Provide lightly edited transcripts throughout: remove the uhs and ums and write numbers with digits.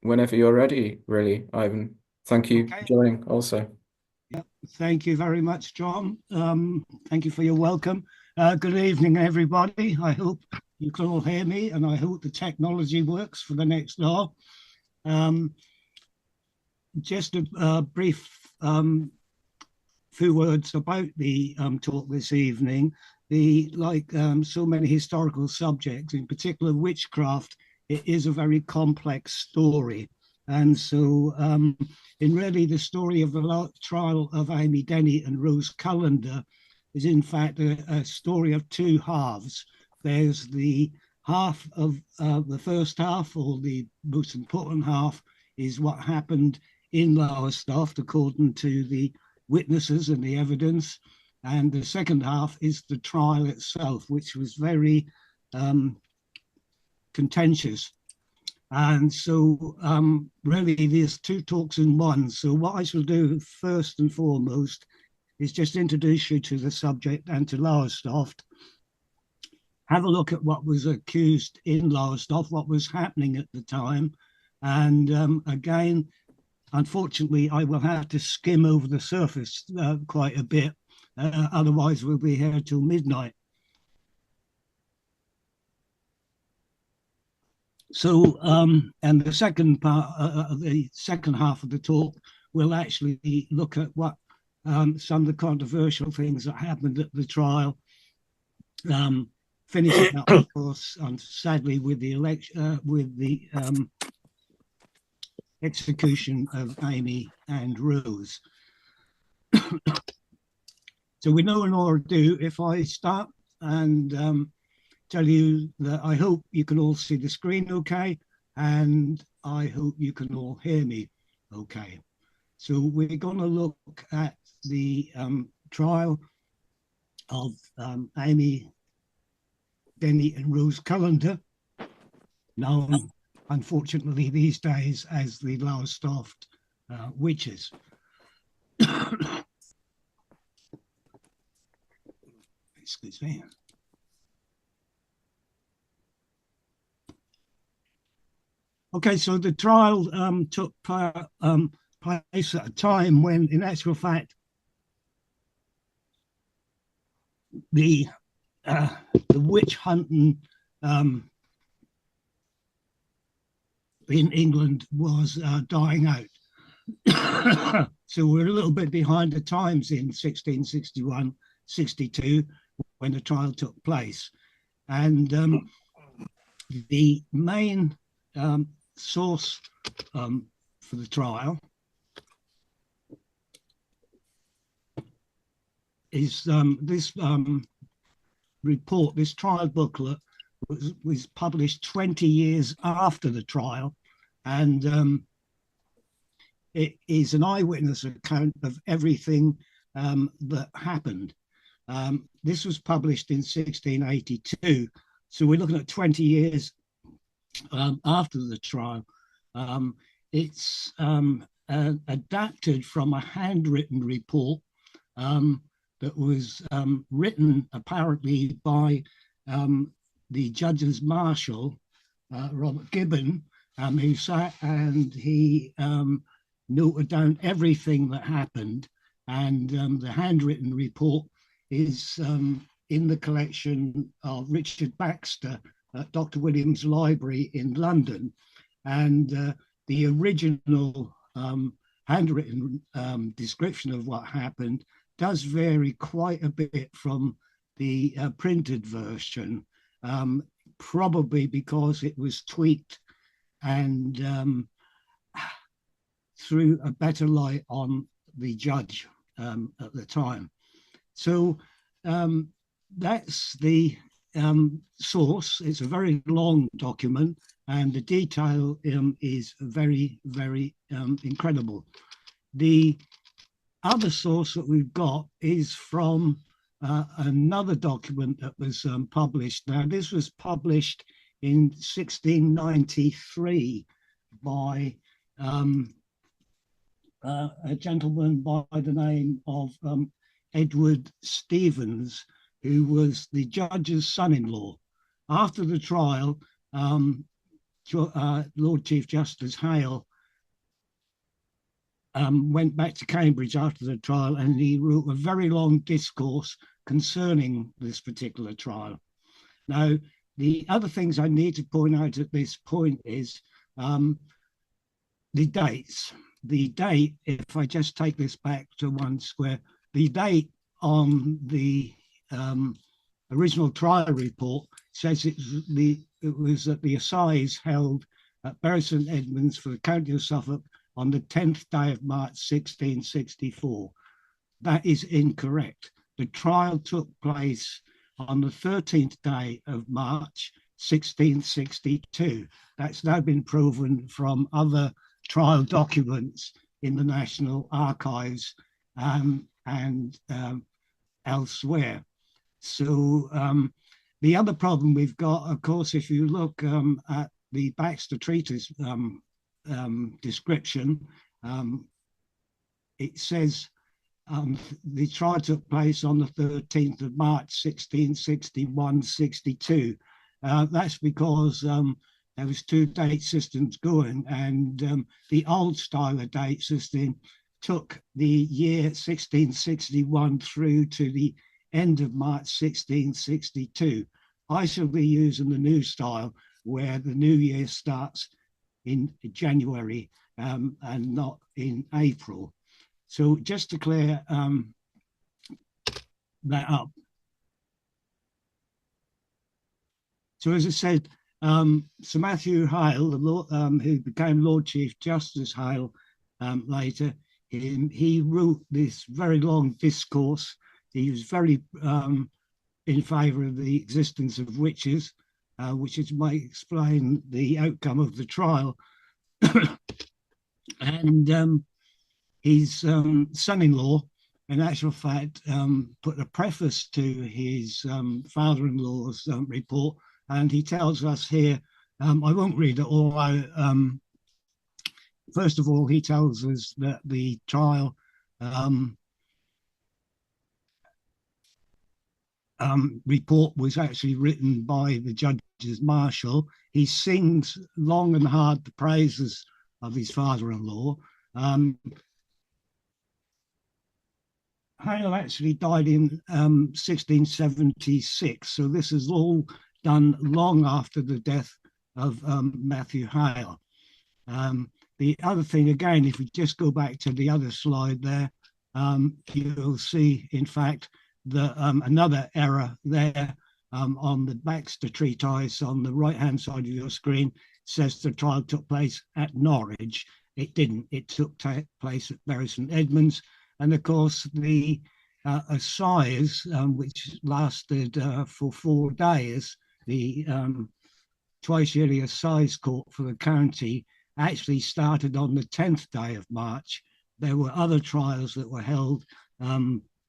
whenever you're ready, really, Ivan. Thank you for Okay. joining also. Yeah. Thank you very much, John. Thank you for your welcome. Good evening, everybody. I hope you can all hear me, and I hope the technology works for the next hour. Um, just a brief few words about the talk this evening. So many historical subjects, in particular witchcraft, it is a very complex story. And so, in really, the story of the trial of Amy Denny and Rose Cullender is, in fact, a story of two halves. There's the half of the first half, or the most important half, is what happened in Lowestoft, according to the witnesses and the evidence. And the second half is the trial itself, which was very contentious. And so, really, there's two talks in one. So, what I shall do first and foremost is just introduce you to the subject and to Lowestoft. Have a look at what was accused in Lowestoft, what was happening at the time. And again, unfortunately, I will have to skim over the surface quite a bit. Otherwise, we'll be here till midnight. So, and the second part, the second half of the talk, will actually look at what some of the controversial things that happened at the trial. Finishing up, of course, sadly, with the election, with the execution of Amy and Rose. So, with no more ado, if I start and tell you that I hope you can all see the screen okay, and I hope you can all hear me okay. So we're going to look at the trial of Amy, Denny and Rose Cullender, known unfortunately these days as the Lowestoft Witches. Excuse me. Okay, so the trial took place at a time when, in actual fact, the witch hunting in England was dying out. So we're a little bit behind the times in 1661, 62, when the trial took place. And the main source for the trial is this report, this trial booklet was published 20 years after the trial, and it is an eyewitness account of everything that happened. This was published in 1682, so we're looking at 20 years after the trial. It's adapted from a handwritten report that was written apparently by the judge's marshal, Robert Gibbon, who sat and he noted down everything that happened. And the handwritten report is in the collection of Richard Baxter at Dr. Williams' Library in London. And the original handwritten description of what happened does vary quite a bit from the printed version, probably because it was tweaked and threw a better light on the judge at the time. So that's the source. It's a very long document, and the detail is very, very incredible. The other source that we've got is from another document that was published. Now, this was published in 1693 by a gentleman by the name of Edward Stevens, who was the judge's son-in-law. After the trial, Lord Chief Justice Hale went back to Cambridge after the trial, and he wrote a very long discourse concerning this particular trial. Now, the other things I need to point out at this point is the dates. The date, if I just take this back to one square, the date on the original trial report says it was at the Assize held at Bury St Edmunds for the County of Suffolk on the 10th day of March 1664. That is incorrect. The trial took place on the 13th day of March 1662. That's now been proven from other trial documents in the National Archives and elsewhere. So the other problem we've got, of course, if you look at the Baxter Treatise description, it says the trial took place on the 13th of March 1661-62. That's because there was two date systems going, and the old style of date system took the year 1661 through to the end of March 1662. I shall be using the new style where the new year starts in January and not in April. So just to clear that up. So as I said, Sir Matthew Hale, who became Lord Chief Justice Hale later, he wrote this very long discourse. He was very in favour of the existence of witches, which is might explain the outcome of the trial. And his son-in-law, in actual fact, put a preface to his father-in-law's report, and he tells us here, I won't read it all out. First of all, he tells us that the trial report was actually written by the judge's marshal. He sings long and hard the praises of his father-in-law. Hale actually died in 1676, so this is all done long after the death of Matthew Hale. The other thing, again, if we just go back to the other slide there, you'll see, in fact, that another error there on the Baxter Treatise on the right-hand side of your screen says the trial took place at Norwich. It didn't. It took place at Bury St Edmunds. And of course, the Assize, which lasted for 4 days, the twice yearly Assize court for the county actually started on the 10th day of March. There were other trials that were held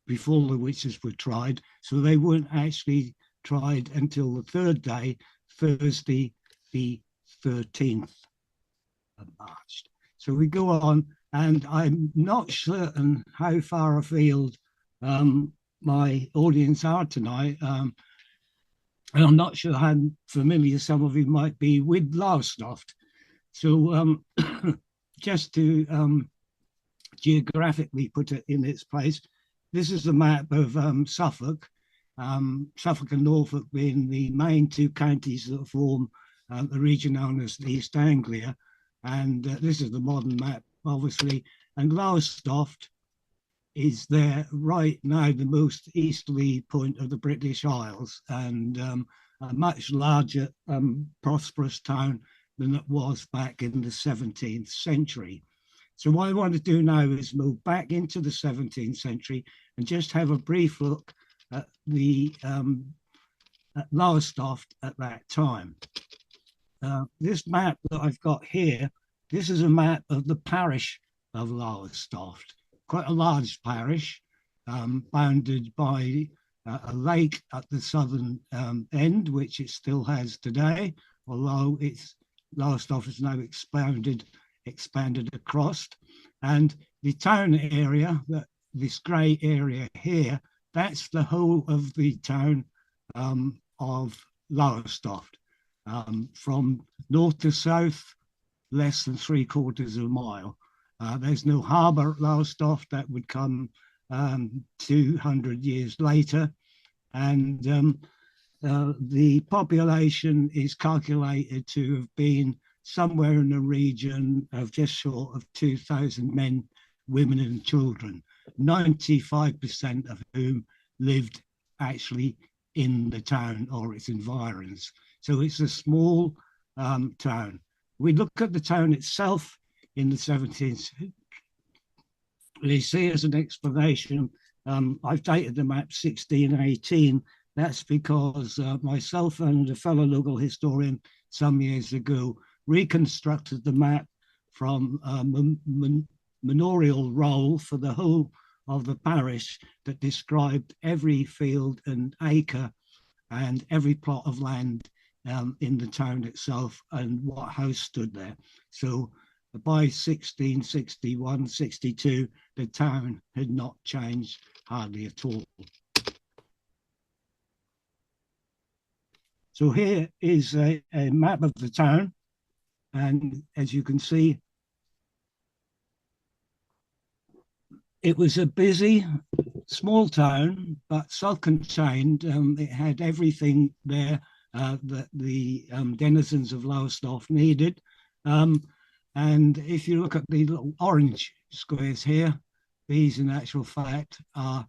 before the witches were tried, so they weren't actually tried until the third day, Thursday, the 13th of March. So we go on, and I'm not certain how far afield my audience are tonight. And I'm not sure how familiar some of you might be with Lowestoft. So just to geographically put it in its place, this is the map of Suffolk, Suffolk and Norfolk being the main two counties that form the region known as East Anglia. And this is the modern map, obviously. And Lowestoft is there right now, the most easterly point of the British Isles, and a much larger, prosperous town than it was back in the 17th century. So what I want to do now is move back into the 17th century and just have a brief look at the at Lowestoft at that time. This map that I've got here, this is a map of the parish of Lowestoft, quite a large parish, bounded by a lake at the southern end, which it still has today, although Lowestoft is now expanded across. And the town area, this grey area here, that's the whole of the town of Lowestoft. from north to south, less than 3/4 of a mile. There's no harbour at Lowestoft. That would come 200 years later. And the population is calculated to have been somewhere in the region of just short of 2,000 men, women, and children, 95% of whom lived actually in the town or its environs. So it's a small town. We look at the town itself in the 17th. You see, as an explanation, I've dated the map 1618. That's because myself and a fellow local historian some years ago reconstructed the map from a manorial roll for the whole of the parish that described every field and acre and every plot of land in the town itself and what house stood there. So by 1661, 62, the town had not changed hardly at all. So here is a map of the town. And as you can see, it was a busy, small town, but self-contained. It had everything there that the denizens of Lowestoft needed. And if you look at the little orange squares here, these in actual fact are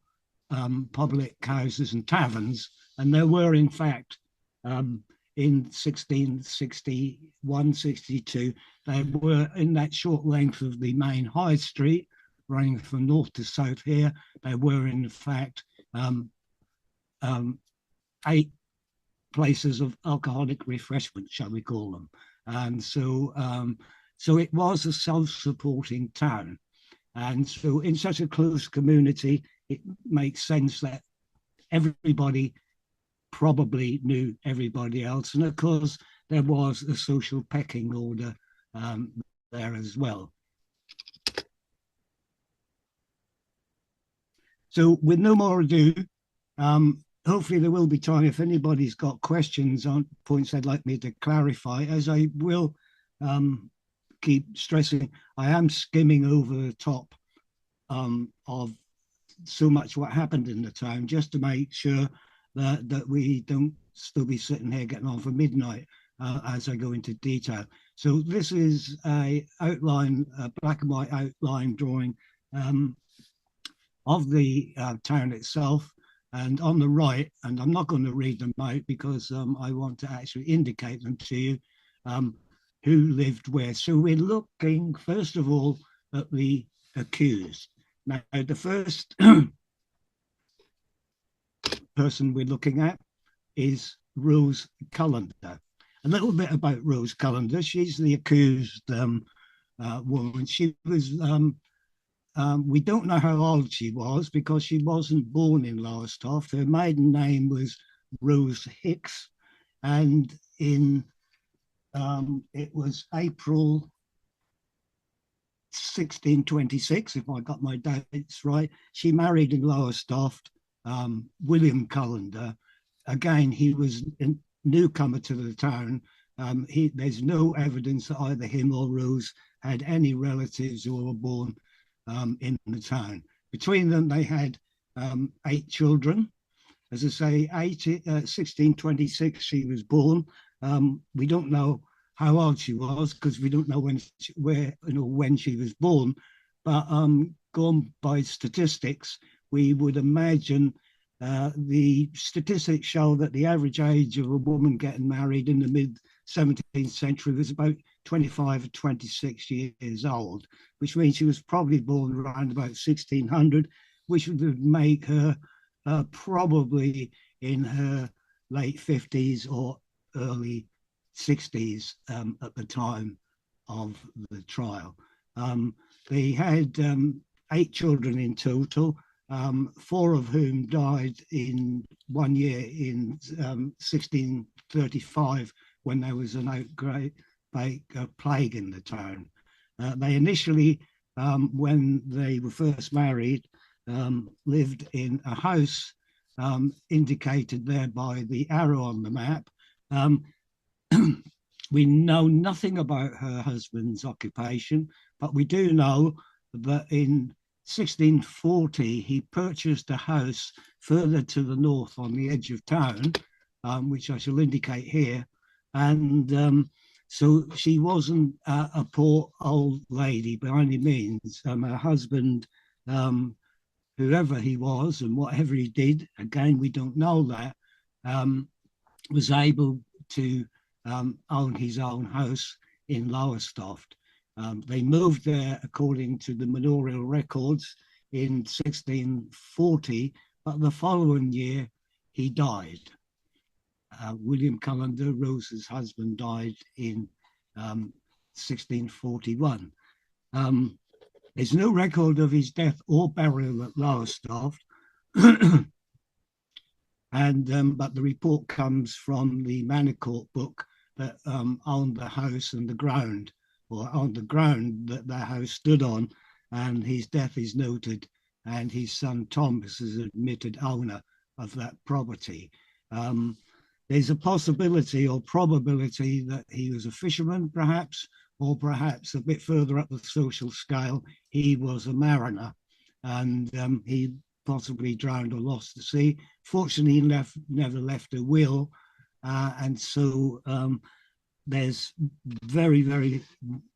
public houses and taverns. And there were, in fact, in 1661, 62, they were in that short length of the main high street, running from north to south here. There were, in fact, 8 places of alcoholic refreshment, shall we call them. And so, so it was a self-supporting town. And so in such a close community, it makes sense that everybody probably knew everybody else. And of course, there was a social pecking order there as well. So with no more ado, hopefully there will be time if anybody's got questions on points they'd like me to clarify, as I will keep stressing, I am skimming over the top of so much what happened in the town, just to make sure that we don't still be sitting here getting on for midnight as I go into detail. So this is a outline, a black and white outline drawing of the town itself. And on the right, and I'm not going to read them out because I want to actually indicate them to you, who lived where. So we're looking, first of all, at the accused. Now, the first person we're looking at is Rose Cullender. A little bit about Rose Cullender. She's the accused woman. She was, we don't know how old she was because she wasn't born in Lowestoft. Her maiden name was Rose Hicks. And in it was April 1626, if I got my dates right. She married in Lowestoft William Cullender. Again, he was a newcomer to the town. There's no evidence that either him or Rose had any relatives who were born in the town. Between them, they had 8 children. As I say, 1626 she was born. We don't know how old she was because we don't know when she was born. But going by statistics, we would imagine the statistics show that the average age of a woman getting married in the mid 17th century was about 25 or 26 years old, which means she was probably born around about 1600, which would make her probably in her late 50s or early 60s at the time of the trial. They had 8 children in total, 4 of whom died in 1 year in 1635 when there was an outbreak of plague in the town. They initially, when they were first married, lived in a house indicated there by the arrow on the map. We know nothing about her husband's occupation, but we do know that in 1640 he purchased a house further to the north on the edge of town, which I shall indicate here. And so she wasn't a poor old lady by any means. Her husband, whoever he was and whatever he did, again, we don't know that, was able to own his own house in Lowestoft. They moved there according to the manorial records in 1640, but the following year he died. William Cullender, Rose's husband, died in 1641. There's no record of his death or burial at Lowestoft, and but the report comes from the Manor Court book that owned the house and the ground, or on the ground that the house stood on, and his death is noted, and his son Thomas is admitted owner of that property. There's a possibility or probability that he was a fisherman, perhaps, or perhaps a bit further up the social scale, he was a mariner, and he possibly drowned or lost to sea. Fortunately, he never left a will, and so there's very,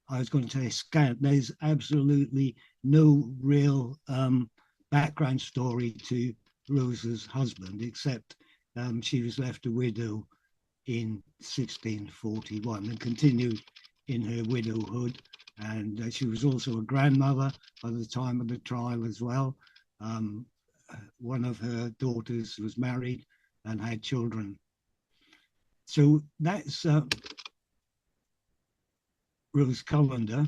I was going to say scant, there's absolutely no real background story to Rose's husband, except she was left a widow in 1641 and continued in her widowhood. And she was also a grandmother by the time of the trial as well. One of her daughters was married and had children. So that's Rose Cullender.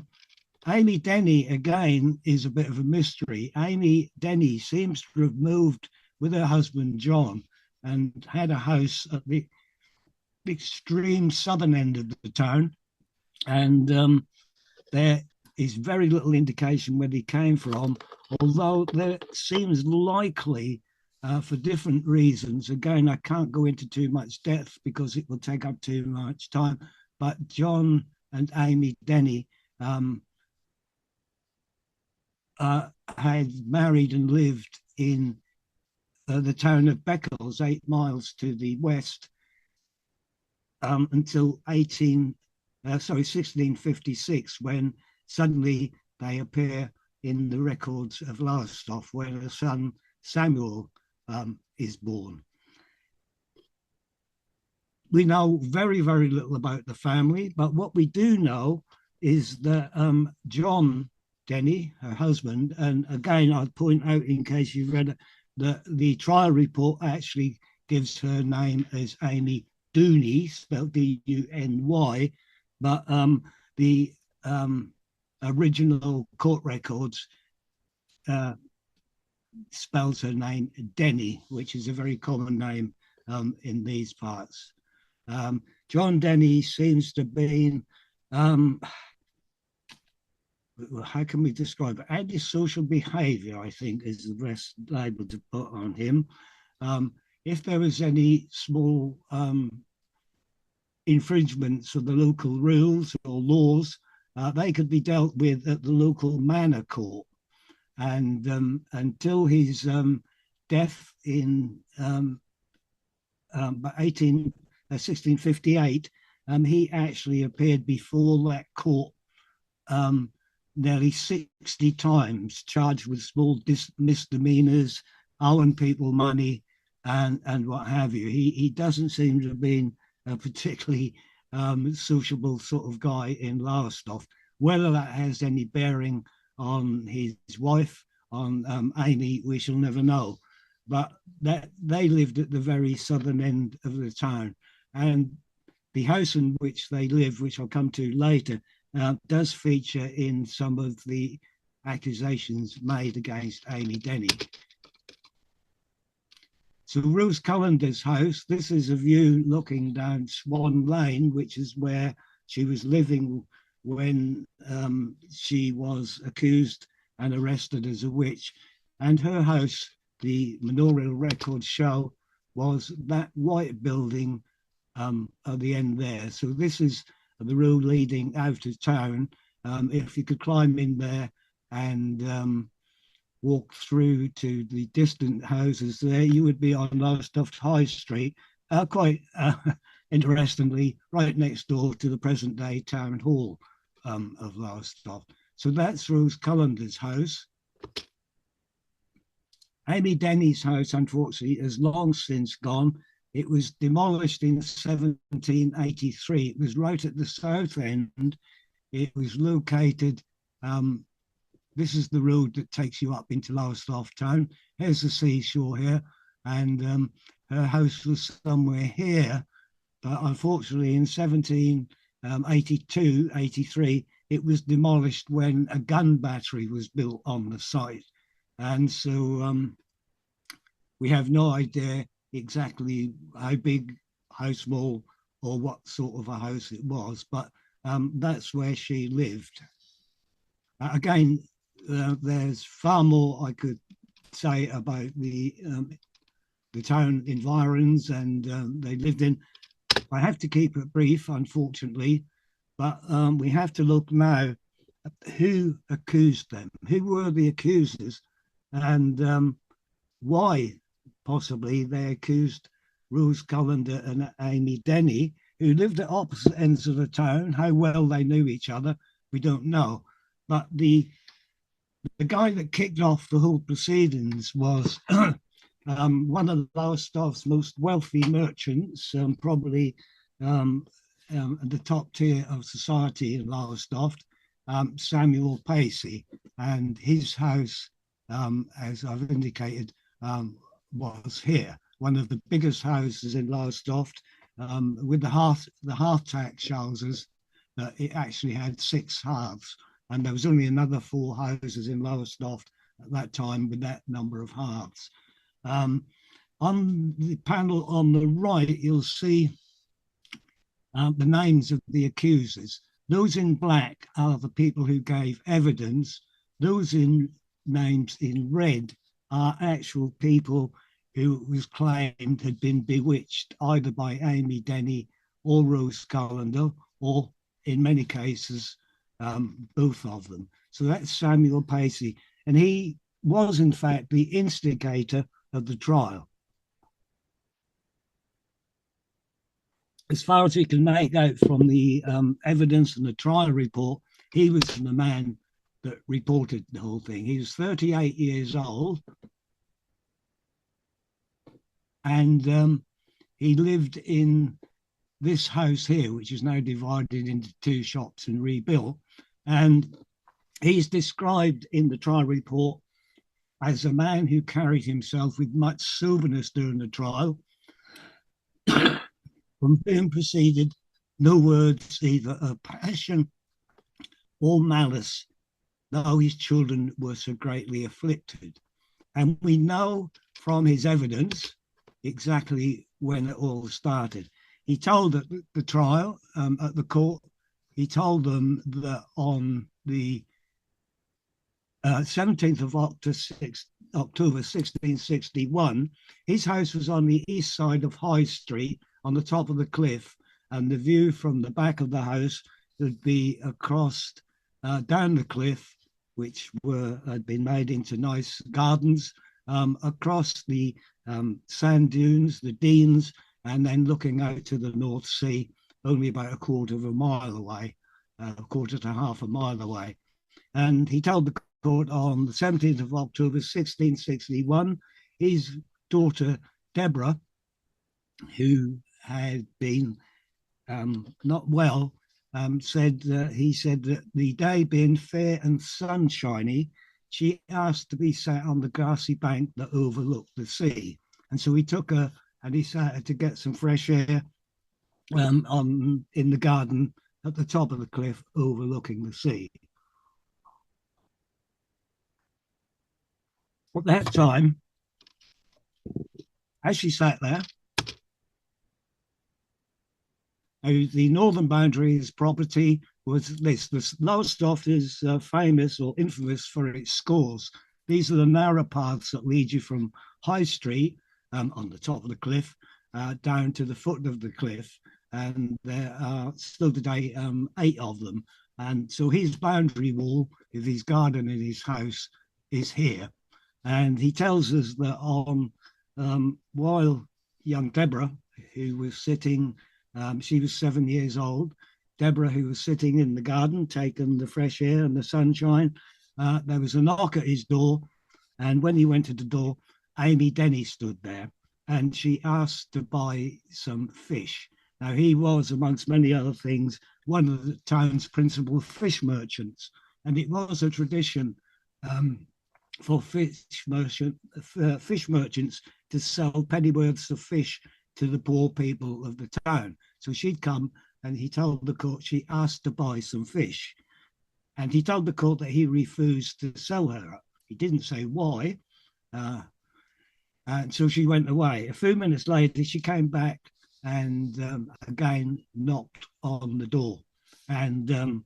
Amy Denny, again, is a bit of a mystery. Amy Denny seems to have moved with her husband, John, and had a house at the extreme southern end of the town. And there is very little indication where he came from, although there seems likely, for different reasons. Again, I can't go into too much depth because it will take up too much time, but John and Amy Denny had married and lived in the town of Beccles, 8 miles to the west, until 1656, when suddenly they appear in the records of Lowestoft, where the son Samuel is born. We know very little about the family, but what we do know is that John Denny, her husband, and again, I'll point out in case you've read it, that the trial report actually gives her name as Amy Duny, spelled D-U-N-Y, but the original court records spells her name Denny, which is a very common name in these parts. John Denny seems to have been, how can we describe it? Antisocial behavior, I think, is the best label to put on him. If there was any small infringements of the local rules or laws, they could be dealt with at the local manor court. And until his death in 1658, he actually appeared before that court nearly 60 times, charged with small misdemeanors, owing people money, and what have you. He doesn't seem to have been a particularly sociable sort of guy in Lowestoft. Whether that has any bearing on his wife, on Amy, we shall never know. But that they lived at the very southern end of the town, and the house in which they lived, which I'll come to later, does feature in some of the accusations made against Amy Denny. So Rose Cullender's house, this is a view looking down Swan Lane, which is where she was living when she was accused and arrested as a witch. And her house, the manorial records show, was that white building at the end there. So this is the road leading out of town. If you could climb in there and walk through to the distant houses there, you would be on Lowestoft High Street, quite interestingly, right next door to the present day town hall of Lowestoft. So that's Rose Cullender's house. Amy Denny's house, unfortunately, has long since gone. It was demolished in 1783. It was right at the south end. It was located, this is the road that takes you up into Lowestoft town. Here's the seashore here. And her house was somewhere here. But unfortunately, in 1782, 83, it was demolished when a gun battery was built on the site. And so we have no idea exactly how big, how small, or what sort of a house it was, but that's where she lived. Again, there's far more I could say about the town environs and they lived in. I have to keep it brief, unfortunately, but we have to look now at who accused them, who were the accusers, and why possibly they accused Rose Cullender and Amy Denny, who lived at opposite ends of the town. How well they knew each other, we don't know. But the guy that kicked off the whole proceedings was one of Lowestoft's most wealthy merchants, probably the top tier of society in Lowestoft, Samuel Pacey. And his house, as I've indicated, was here, one of the biggest houses in Lowestoft, with the hearth tax shows us that it actually had 6 hearths, and there was only another 4 houses in Lowestoft at that time with that number of hearths. On the panel on the right, you'll see the names of the accusers. Those in black are the people who gave evidence. Those in names in red are actual people who was claimed had been bewitched either by Amy Denny or Rose Cullender, or in many cases, both of them. So that's Samuel Pacey. And he was, in fact, the instigator of the trial. As far as we can make out from the evidence and the trial report, he was the man that reported the whole thing. He was 38 years old, and he lived in this house here, which is now divided into 2 shops and rebuilt. And he's described in the trial report as a man who carried himself with much soberness during the trial, from whom proceeded no words either of passion or malice, though his children were so greatly afflicted. And we know from his evidence exactly when it all started. He told at the trial, at the court, he told them that on the 17th of October 1661, his house was on the east side of High Street on the top of the cliff, and the view from the back of the house would be across down the cliff, which had been made into nice gardens, across the sand dunes, the Deans, and then looking out to the North Sea, only about a quarter of a mile away, a quarter to half a mile away. And he told the court on the 17th of October 1661, his daughter Deborah, who had been not well, he said that the day being fair and sunshiny, she asked to be sat on the grassy bank that overlooked the sea. And so he took her and he sat her to get some fresh air in the garden at the top of the cliff overlooking the sea. At that time, as she sat there, the northern boundary of his property was this. The Lowestoft is famous or infamous for its scores. These are the narrow paths that lead you from High Street on the top of the cliff down to the foot of the cliff. and there are still today 8 of them. And so his boundary wall of his garden in his house is here. And he tells us that on while young Deborah, who was sitting, she was 7 years old, Deborah, who was sitting in the garden, taking the fresh air and the sunshine, there was a knock at his door. And when he went to the door, Amy Denny stood there and she asked to buy some fish. Now, he was, amongst many other things, one of the town's principal fish merchants. And it was a tradition for fish merchants to sell pennyworths of fish to the poor people of the town. So she'd come and he told the court she asked to buy some fish. And he told the court that he refused to sell her. He didn't say why. And so she went away. A few minutes later, she came back and again knocked on the door. And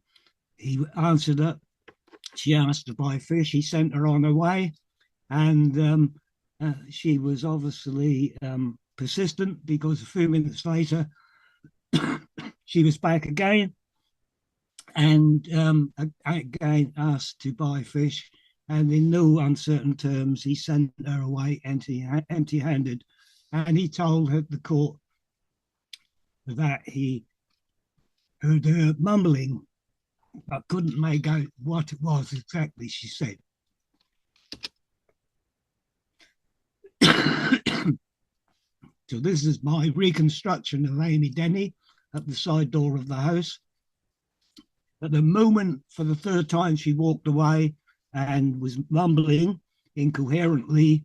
he answered her. She asked to buy fish. He sent her on her way. And she was obviously persistent, because a few minutes later, she was back again and again asked to buy fish. And in no uncertain terms, he sent her away empty-handed. And he told her, the court, that he heard her mumbling, but couldn't make out what it was exactly she said. So this is my reconstruction of Amy Denny at the side door of the house. At the moment, for the third time, she walked away and was mumbling incoherently.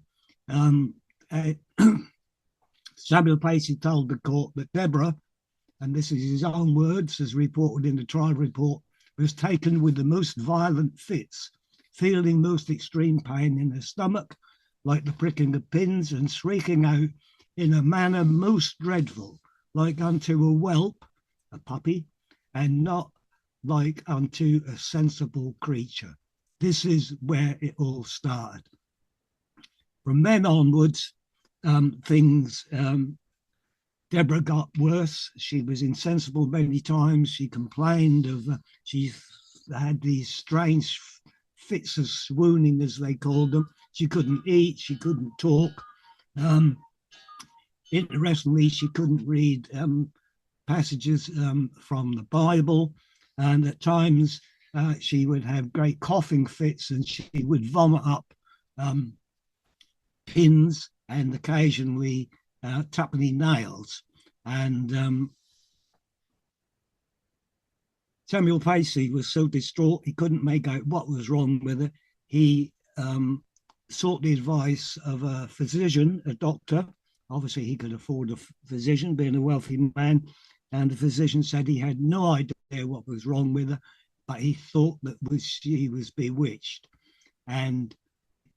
Samuel Pacey told the court that Deborah, and this is his own words as reported in the trial report, was taken with the most violent fits, feeling most extreme pain in her stomach, like the pricking of pins, and shrieking out in a manner most dreadful, like unto a whelp, a puppy, and not like unto a sensible creature. This is where it all started. From then onwards, things, Deborah got worse. She was insensible many times. She complained of, she had these strange fits of swooning, as they called them. She couldn't eat, she couldn't talk. Interestingly, she couldn't read passages from the Bible, and at times she would have great coughing fits, and she would vomit up pins and occasionally tuppenny nails. And Samuel Pacey was so distraught he couldn't make out what was wrong with her. He sought the advice of a physician, a doctor. Obviously, he could afford a physician, being a wealthy man. And the physician said he had no idea what was wrong with her, but he thought that she was bewitched. And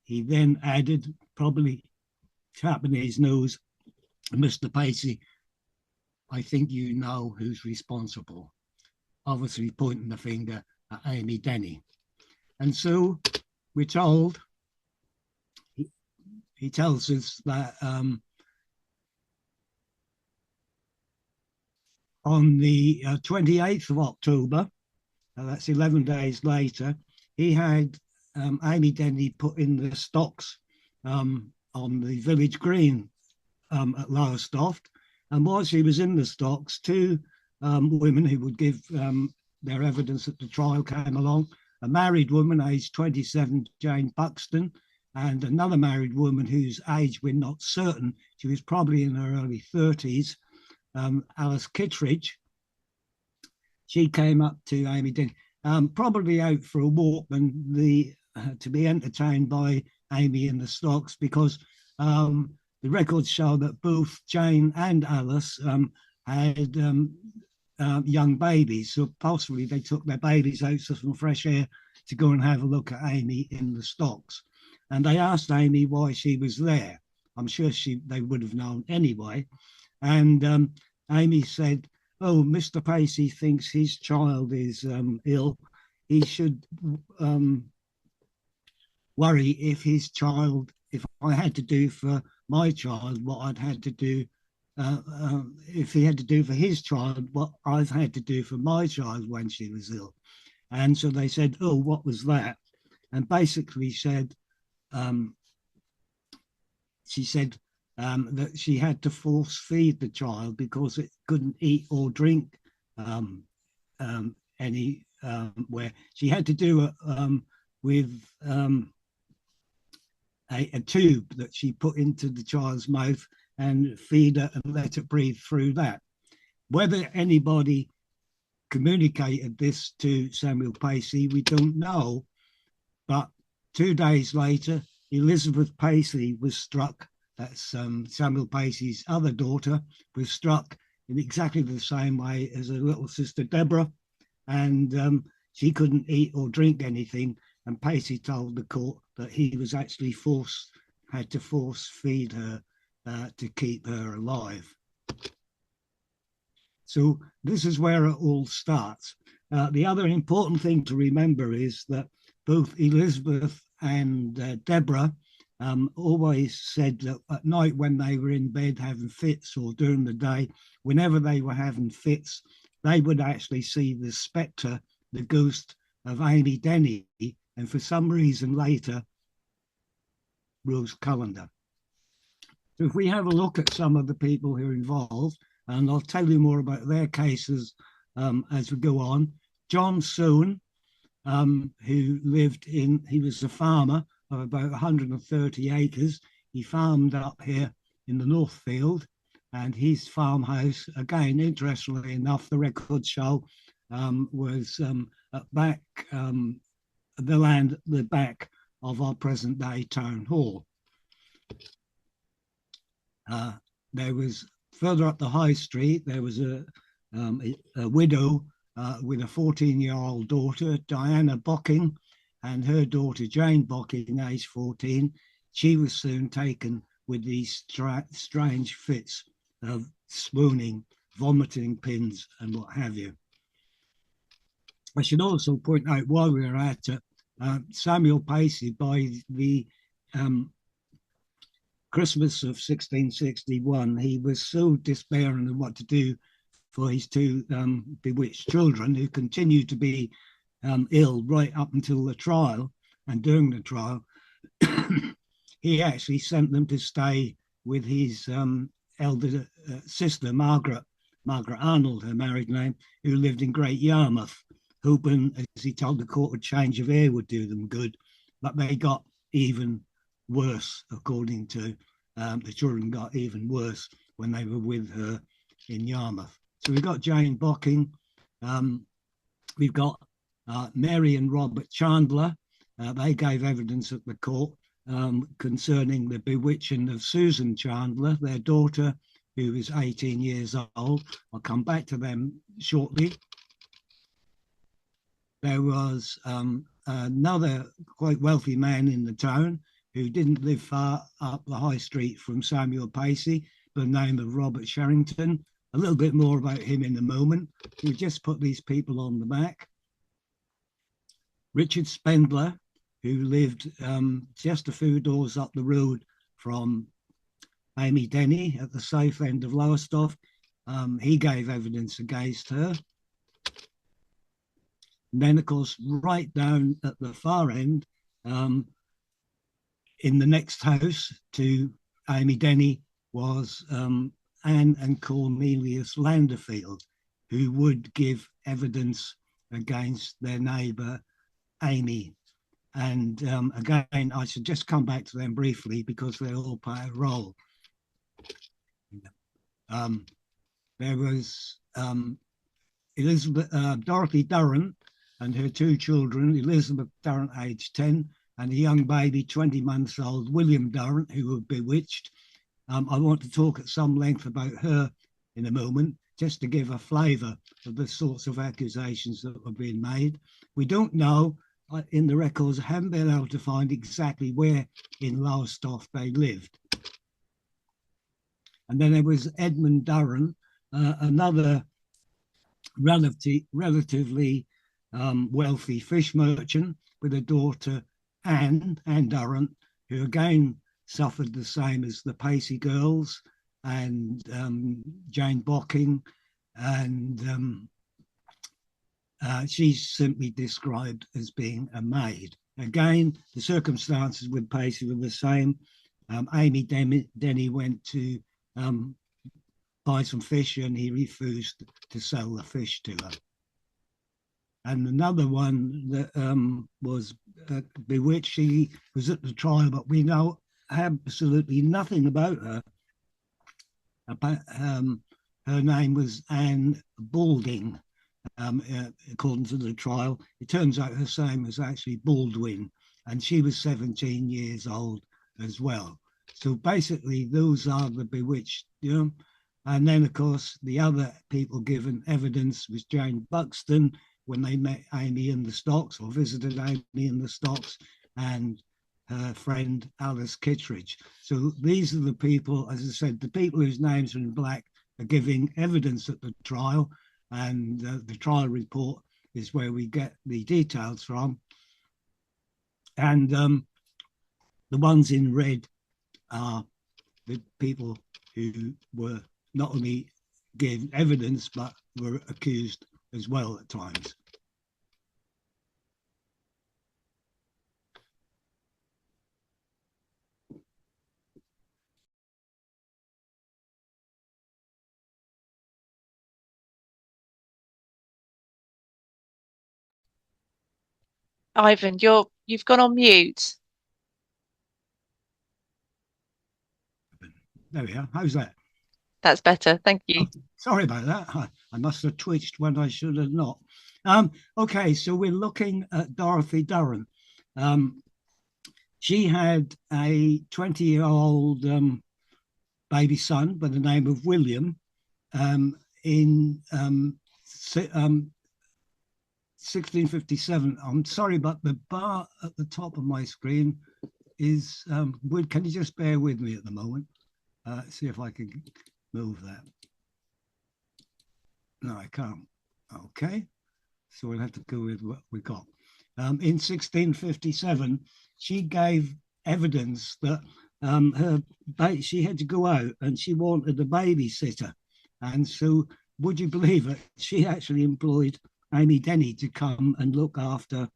he then added, probably tapping his nose, Mr. Pacey, I think you know who's responsible. Obviously pointing the finger at Amy Denny. And so we're told, he tells us that on the 28th of October, that's 11 days later, he had Amy Denny put in the stocks on the village green at Lowestoft. And while she was in the stocks, 2 women who would give their evidence at the trial came along. A married woman, aged 27, Jane Buxton, and another married woman whose age we're not certain. She was probably in her early 30s, Alice Kittredge. She came up to Amy Denny, probably out for a walk and to be entertained by Amy in the stocks, because the records show that both Jane and Alice had young babies. So possibly they took their babies out for some fresh air to go and have a look at Amy in the stocks. And they asked Amy why she was there. I'm sure they would have known anyway. And Amy said, oh, Mr. Pacey thinks his child is ill. He should worry if I had to do for my child what I'd had to do if he had to do for his child what I've had to do for my child when she was ill. And so they said, oh, what was that? And basically said, um, she said that she had to force feed the child because it couldn't eat or drink any where she had to do it with a tube that she put into the child's mouth and feed it and let it breathe through that. Whether anybody communicated this to Samuel Pacey, we don't know. But 2 days later, Elizabeth Pacey was struck. That's Samuel Pacey's other daughter, was struck in exactly the same way as her little sister Deborah. And she couldn't eat or drink anything. And Pacey told the court that he was actually had to force feed her to keep her alive. So this is where it all starts. The other important thing to remember is that both Elizabeth and Deborah always said that at night when they were in bed having fits or during the day, whenever they were having fits, they would actually see the spectre, the ghost of Amy Denny, and for some reason later, Rose Cullender. So if we have a look at some of the people who are involved, and I'll tell you more about their cases as we go on. John Soane, who he was a farmer of about 130 acres. He farmed up here in the Northfield, and his farmhouse, again, interestingly enough, the records show, was at the back of our present day town hall. There was further up the high street, there was a widow with a 14-year-old daughter, Diana Bocking, and her daughter, Jane Bocking, aged 14. She was soon taken with these strange fits of swooning, vomiting pins, and what have you. I should also point out, while we are at it, Samuel Pacey, by the Christmas of 1661, he was so despairing of what to do for his two bewitched children, who continued to be ill right up until the trial. And during the trial, he actually sent them to stay with his elder sister, Margaret Arnold, her married name, who lived in Great Yarmouth, hoping, as he told the court, a change of air would do them good. But they got even worse, according to the children got even worse when they were with her in Yarmouth. So we've got Jane Bocking, we've got Mary and Robert Chandler. They gave evidence at the court concerning the bewitching of Susan Chandler, their daughter, who was 18 years old. I'll come back to them shortly. There was another quite wealthy man in the town who didn't live far up the high street from Samuel Pacey, by the name of Robert Sherrington. A little bit more about him in a moment. We just put these people on the back. Richard Spendler, who lived just a few doors up the road from Amy Denny at the south end of Lowestoft. He gave evidence against her. And then, of course, right down at the far end, in the next house to Amy Denny, was Anne and Cornelius Landerfield, who would give evidence against their neighbour, Amy. And again, I should just come back to them briefly because they all play a role. There was Dorothy Durrant and her two children, Elizabeth Durrant, aged 10, and a young baby, 20 months old, William Durrant, who were bewitched. I want to talk at some length about her in a moment, just to give a flavour of the sorts of accusations that were being made. We don't know, in the records, I haven't been able to find exactly where in Lowestoft they lived. And then there was Edmund Durrant, another relatively wealthy fish merchant with a daughter, Anne Durrant, who again suffered the same as the Pacey girls. and Jane Bocking, and she's simply described as being a maid. Again, the circumstances with Pacey were the same. Amy Denny went to buy some fish and he refused to sell the fish to her. And another one that was bewitched, she was at the trial, but we know absolutely nothing about her. Her name was Anne Balding, according to the trial. It turns out her name was actually Baldwin, and she was 17 years old as well. So basically, those are the bewitched, And then, of course, the other people given evidence was Jane Buxton when they met Amy in the stocks or visited Amy in the stocks, and her friend Alice Kittredge. So these are the people, as I said, the people whose names are in black are giving evidence at the trial, and the trial report is where we get the details from. And the ones in red are the people who were not only given evidence, but were accused as well at times. Ivan, you've gone on mute. There we are. How's that? That's better. Thank you. Oh, sorry about that. I must have twitched when I should have not. Okay, so we're looking at Dorothy Durran. She had a 20-year-old baby son by the name of William in 1657. I'm sorry, but the bar at the top of my screen is wood. Can you just bear with me at the moment? See if I can move that. No, I can't. Okay, so we'll have to go with what we got. In 1657, she gave evidence that she had to go out and she wanted a babysitter. And so, would you believe it? She actually employed Amy Denny to come and look after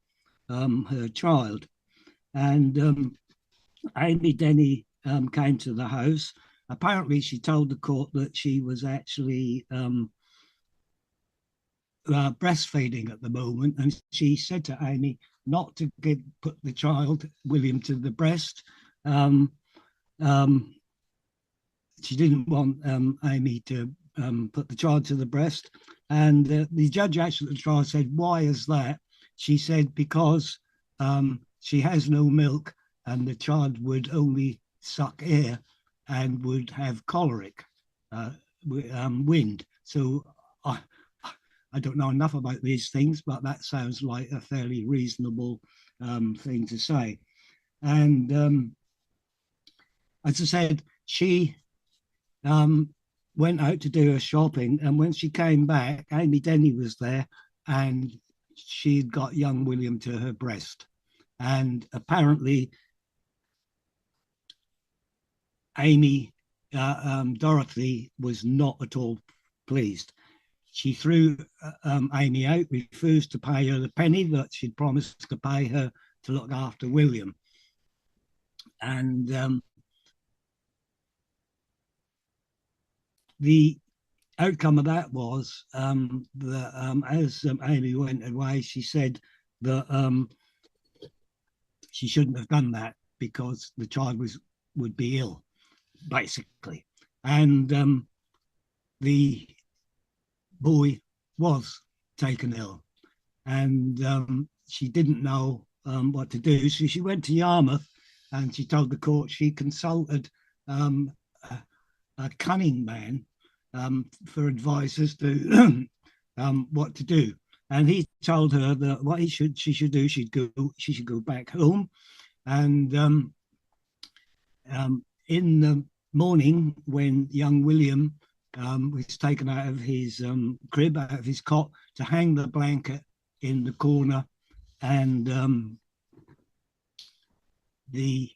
her child. And Amy Denny came to the house. Apparently, she told the court that she was actually breastfeeding at the moment, and she said to Amy not to put the child William to the breast. She didn't want Amy to put the child to the breast, and the judge actually at the trial said, "Why is that?" She said, "Because she has no milk, and the child would only suck air and would have choleric wind." So I don't know enough about these things, but that sounds like a fairly reasonable thing to say. And as I said, she went out to do her shopping, and when she came back, Amy Denny was there, and she'd got young William to her breast. And apparently, Dorothy was not at all pleased. She threw Amy out, refused to pay her the penny that she'd promised to pay her to look after William. And the outcome of that was that as Amy went away, she said that she shouldn't have done that because the child would be ill, basically. And the boy was taken ill, and she didn't know what to do. So she went to Yarmouth, and she told the court she consulted a cunning man for advice as to what to do. And he told her that what she should do, she should go back home, and in the morning when young William was taken out of his crib, out of his cot, to hang the blanket in the corner, and hang the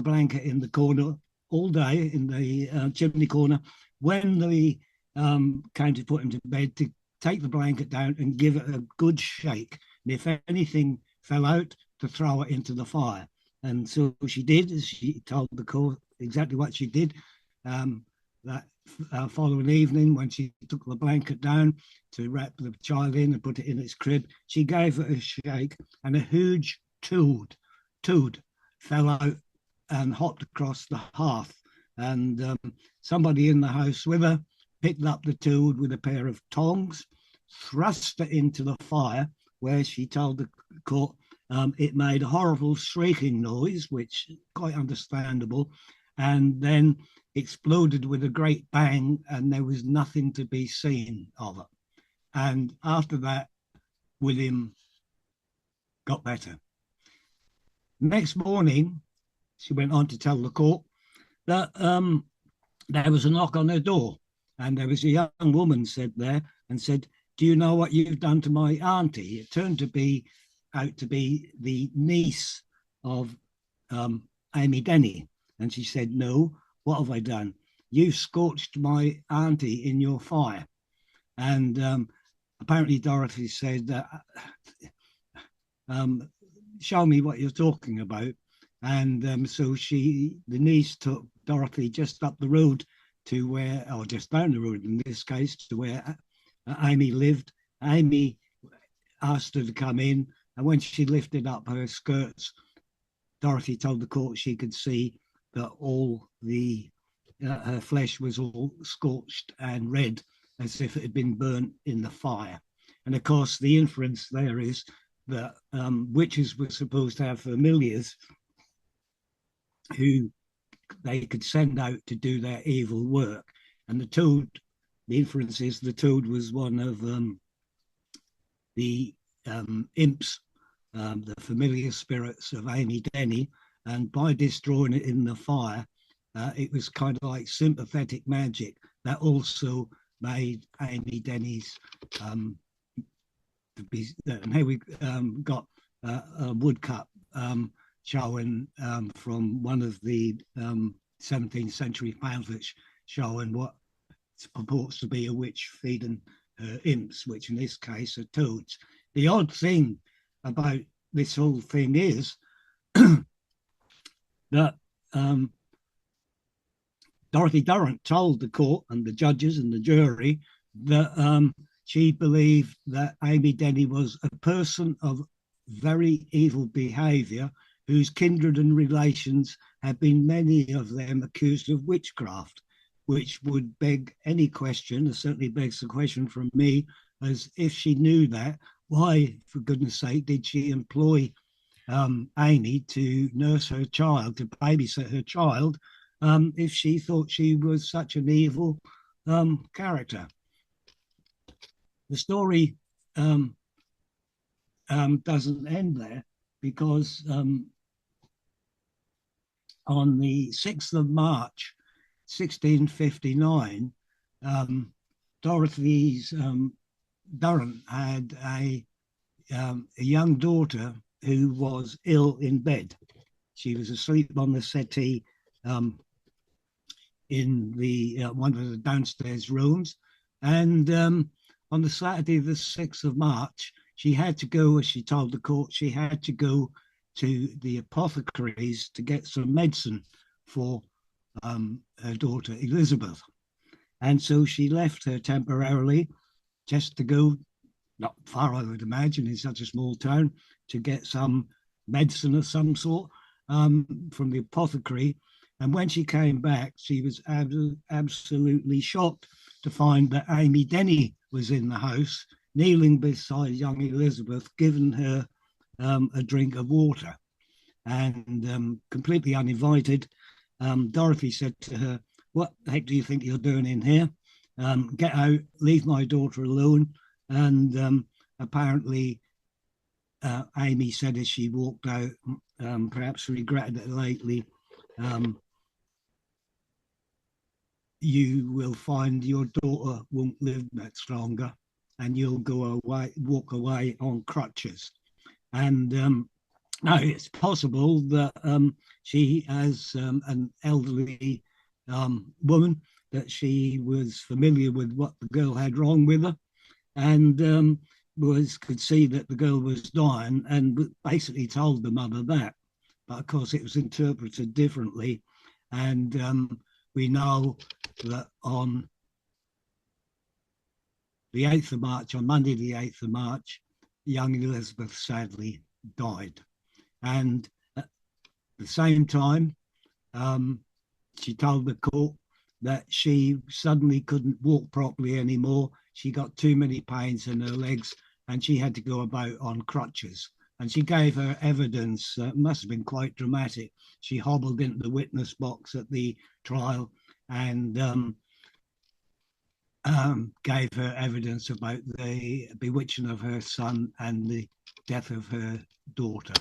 blanket in the corner all day in the chimney corner. When they came to put him to bed, to take the blanket down and give it a good shake. And if anything fell out, to throw it into the fire. And so she did. She told the court exactly what she did. That following evening, when she took the blanket down to wrap the child in and put it in its crib, she gave it a shake, and a huge toad fell out and hopped across the hearth. And somebody in the house with her picked up the toad with a pair of tongs, thrust it into the fire, where she told the court it made a horrible shrieking noise, which is quite understandable, and then exploded with a great bang, and there was nothing to be seen of it. And after that, William got better. Next morning, she went on to tell the court that there was a knock on her door, and there was a young woman said there and said, "Do you know what you've done to my auntie?" It turned out to be the niece of Amy Denny. And she said, "No, what have I done? You've scorched my auntie in your fire." And apparently Dorothy said, "Show me what you're talking about." And so the niece took Dorothy just up the road to where, or just down the road in this case, to where Amy lived. Amy asked her to come in, and when she lifted up her skirts, Dorothy told the court she could see that all her flesh was all scorched and red, as if it had been burnt in the fire. And of course, the inference there is that witches were supposed to have familiars who they could send out to do their evil work. And the inference is the toad was one of the imps, the familiar spirits of Amy Denny, and by destroying it in the fire, it was kind of like sympathetic magic that also made Amy Denny's and here we got a woodcut showing from one of the 17th century pamphlets showing what purports to be a witch feeding imps, which in this case are toads. The odd thing about this whole thing is that Dorothy Durrant told the court and the judges and the jury that she believed that Amy Denny was a person of very evil behaviour, whose kindred and relations have been, many of them, accused of witchcraft, which would beg any question, or certainly begs the question from me, as if she knew that, why, for goodness sake, did she employ Amy to nurse her child, to babysit her child, if she thought she was such an evil character? The story doesn't end there, because on the 6th of March, 1659, Dorothy's Durrant had a young daughter who was ill in bed. She was asleep on the settee in the one of the downstairs rooms, and on the Saturday, the 6th of March, she had to go, as she told the court, she had to go to the apothecaries to get some medicine for her daughter Elizabeth. And so she left her temporarily just to go, not far I would imagine, in such a small town, to get some medicine of some sort from the apothecary. And when she came back, she was absolutely shocked to find that Amy Denny was in the house, kneeling beside young Elizabeth, giving her a drink of water. And completely uninvited, Dorothy said to her, "What the heck do you think you're doing in here? Get out, leave my daughter alone." And apparently Amy said as she walked out, perhaps regretted it lately, "You will find your daughter won't live much longer, and you'll walk away on crutches." And No, it's possible that she, as an elderly woman, that she was familiar with what the girl had wrong with her, and could see that the girl was dying, and basically told the mother that. But of course, it was interpreted differently, and we know that on the 8th of March, on Monday, the 8th of March, young Elizabeth sadly died. And at the same time, she told the court that she suddenly couldn't walk properly anymore. She got too many pains in her legs and she had to go about on crutches. And she gave her evidence, must have been quite dramatic. She hobbled into the witness box at the trial and gave her evidence about the bewitching of her son and the death of her daughter.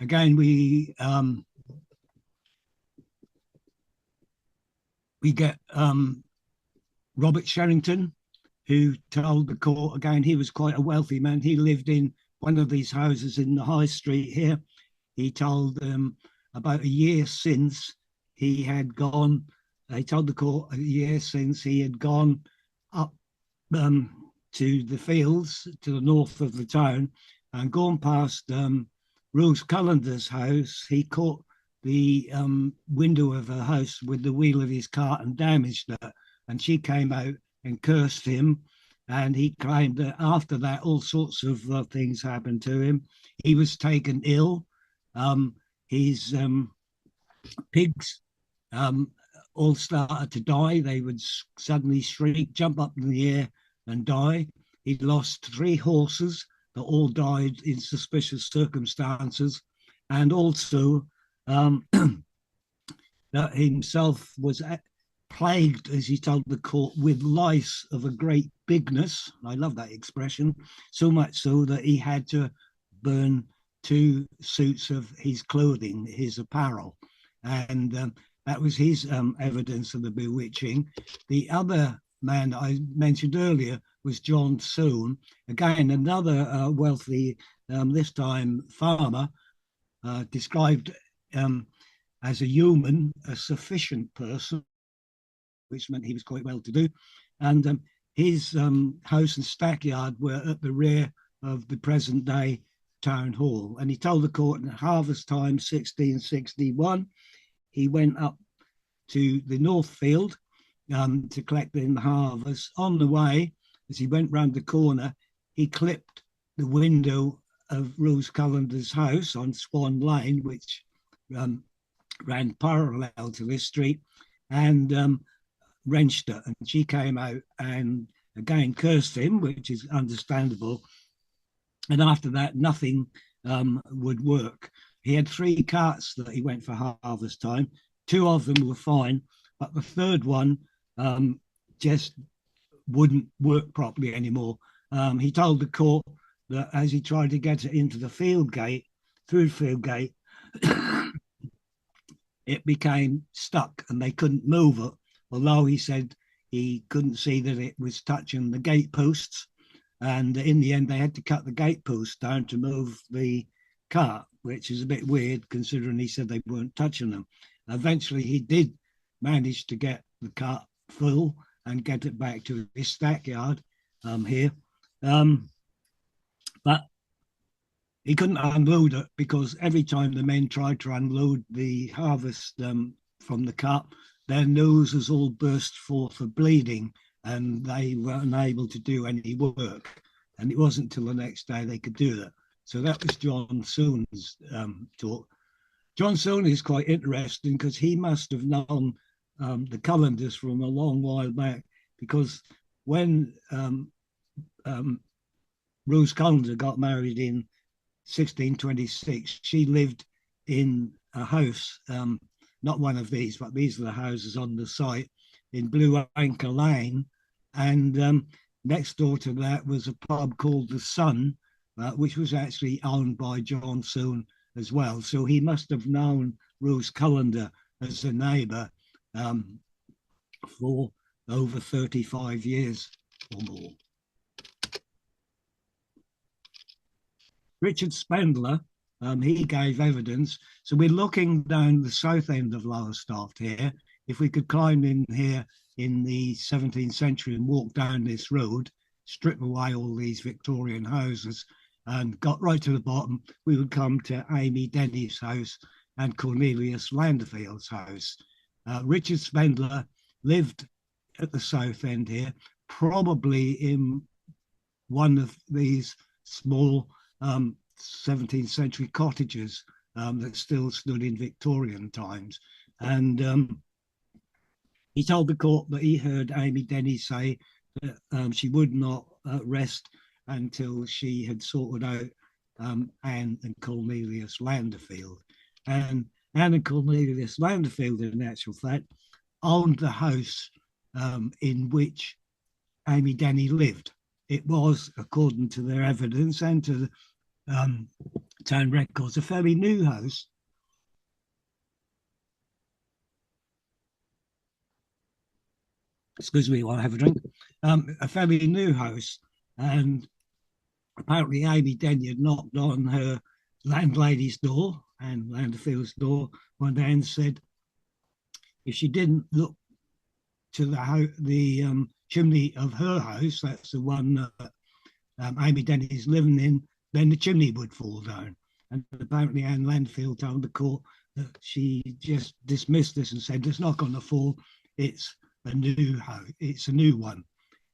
Again, we get Robert Sherrington, who told the court, again, he was quite a wealthy man. He lived in one of these houses in the high street here. He told them about a year since he had gone, they told the court a year since he had gone up to the fields to the north of the town and gone past Rose Cullender's house. He caught the window of her house with the wheel of his cart and damaged it. And she came out and cursed him. And he claimed that after that, all sorts of things happened to him. He was taken ill. His pigs all started to die. They would suddenly shriek, jump up in the air and die. He lost 3 horses that all died in suspicious circumstances. And also that himself was plagued, as he told the court, with lice of a great bigness. I love that expression. So much so that he had to burn 2 suits of his clothing, his apparel. And that was his evidence of the bewitching. The other man I mentioned earlier was John Soane, again, another wealthy, this time farmer, described as a human, a sufficient person, which meant he was quite well to do. And his house and stackyard were at the rear of the present day town hall. And he told the court in harvest time 1661, he went up to the North Field to collect in the harvest. On the way, as he went round the corner, he clipped the window of Rose Cullender's house on Swan Lane, which ran parallel to this street, and wrenched it. And she came out and again cursed him, which is understandable. And after that, nothing would work. He had 3 carts that he went for harvest time. 2 of them were fine, but the third one just wouldn't work properly anymore. He told the court that as he tried to get it into the field gate, through the field gate, it became stuck and they couldn't move it, although he said he couldn't see that it was touching the gate posts. And in the end, they had to cut the gate posts down to move the cart, which is a bit weird considering he said they weren't touching them. Eventually, he did manage to get the cart full and get it back to his stackyard here. But he couldn't unload it because every time the men tried to unload the harvest from the cart, their noses all burst forth of bleeding and they were unable to do any work. And it wasn't until the next day they could do that. So that was John Soane's talk. John Soane is quite interesting because he must have known the Cullenders from a long while back, because when Rose Cullender got married in 1626, she lived in a house, not one of these, but these are the houses on the site in Blue Anchor Lane. And next door to that was a pub called The Sun, which was actually owned by John Soane as well. So he must have known Rose Cullender as a neighbour for over 35 years or more. Richard Spendler, he gave evidence. So we're looking down the south end of Lowestoft here. If we could climb in here in the 17th century and walk down this road, strip away all these Victorian houses and got right to the bottom, we would come to Amy Denny's house and Cornelius Landfield's house. Richard Spendler lived at the south end here, probably in one of these small 17th century cottages that still stood in Victorian times. And he told the court that he heard Amy Denny say that she would not rest until she had sorted out Anne and Cornelius Landerfield. And Anne and Cornelius Landerfield, in actual fact, owned the house in which Amy Denny lived. It was, according to their evidence and to the town records, a fairly new house. Excuse me while I have a drink. A fairly new house, and apparently Amy Denny had knocked on her landlady's door and Landerfield's door one day and said if she didn't look to the chimney of her house, that's the one that Amy Denny is living in, then the chimney would fall down. And apparently Anne Landfield told the court that she just dismissed this and said it's not going to fall, it's a new house, it's a new one.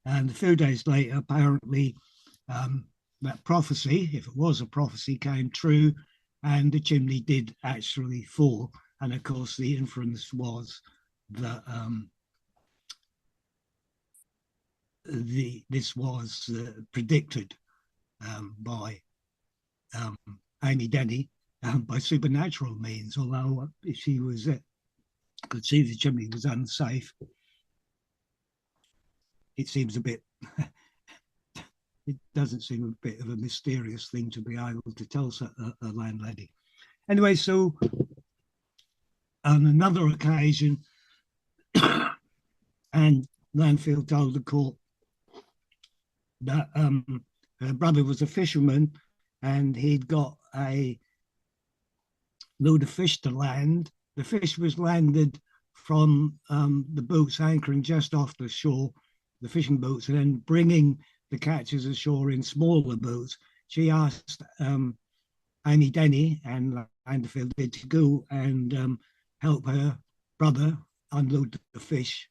And a few days later, apparently that prophecy, if it was a prophecy, came true, and the chimney did actually fall. And of course, the inference was that this was predicted by Amy Denny by supernatural means. Although she was could see the chimney was unsafe, it seems a bit. It doesn't seem a bit of a mysterious thing to be able to tell a landlady. Anyway, so on another occasion, and Landfield told the court that her brother was a fisherman and he'd got a load of fish to land. The fish was landed from the boats anchoring just off the shore, the fishing boats, and then bringing the catches ashore in smaller boats. She asked Amy Denny and Landerfield to go and help her brother unload the fish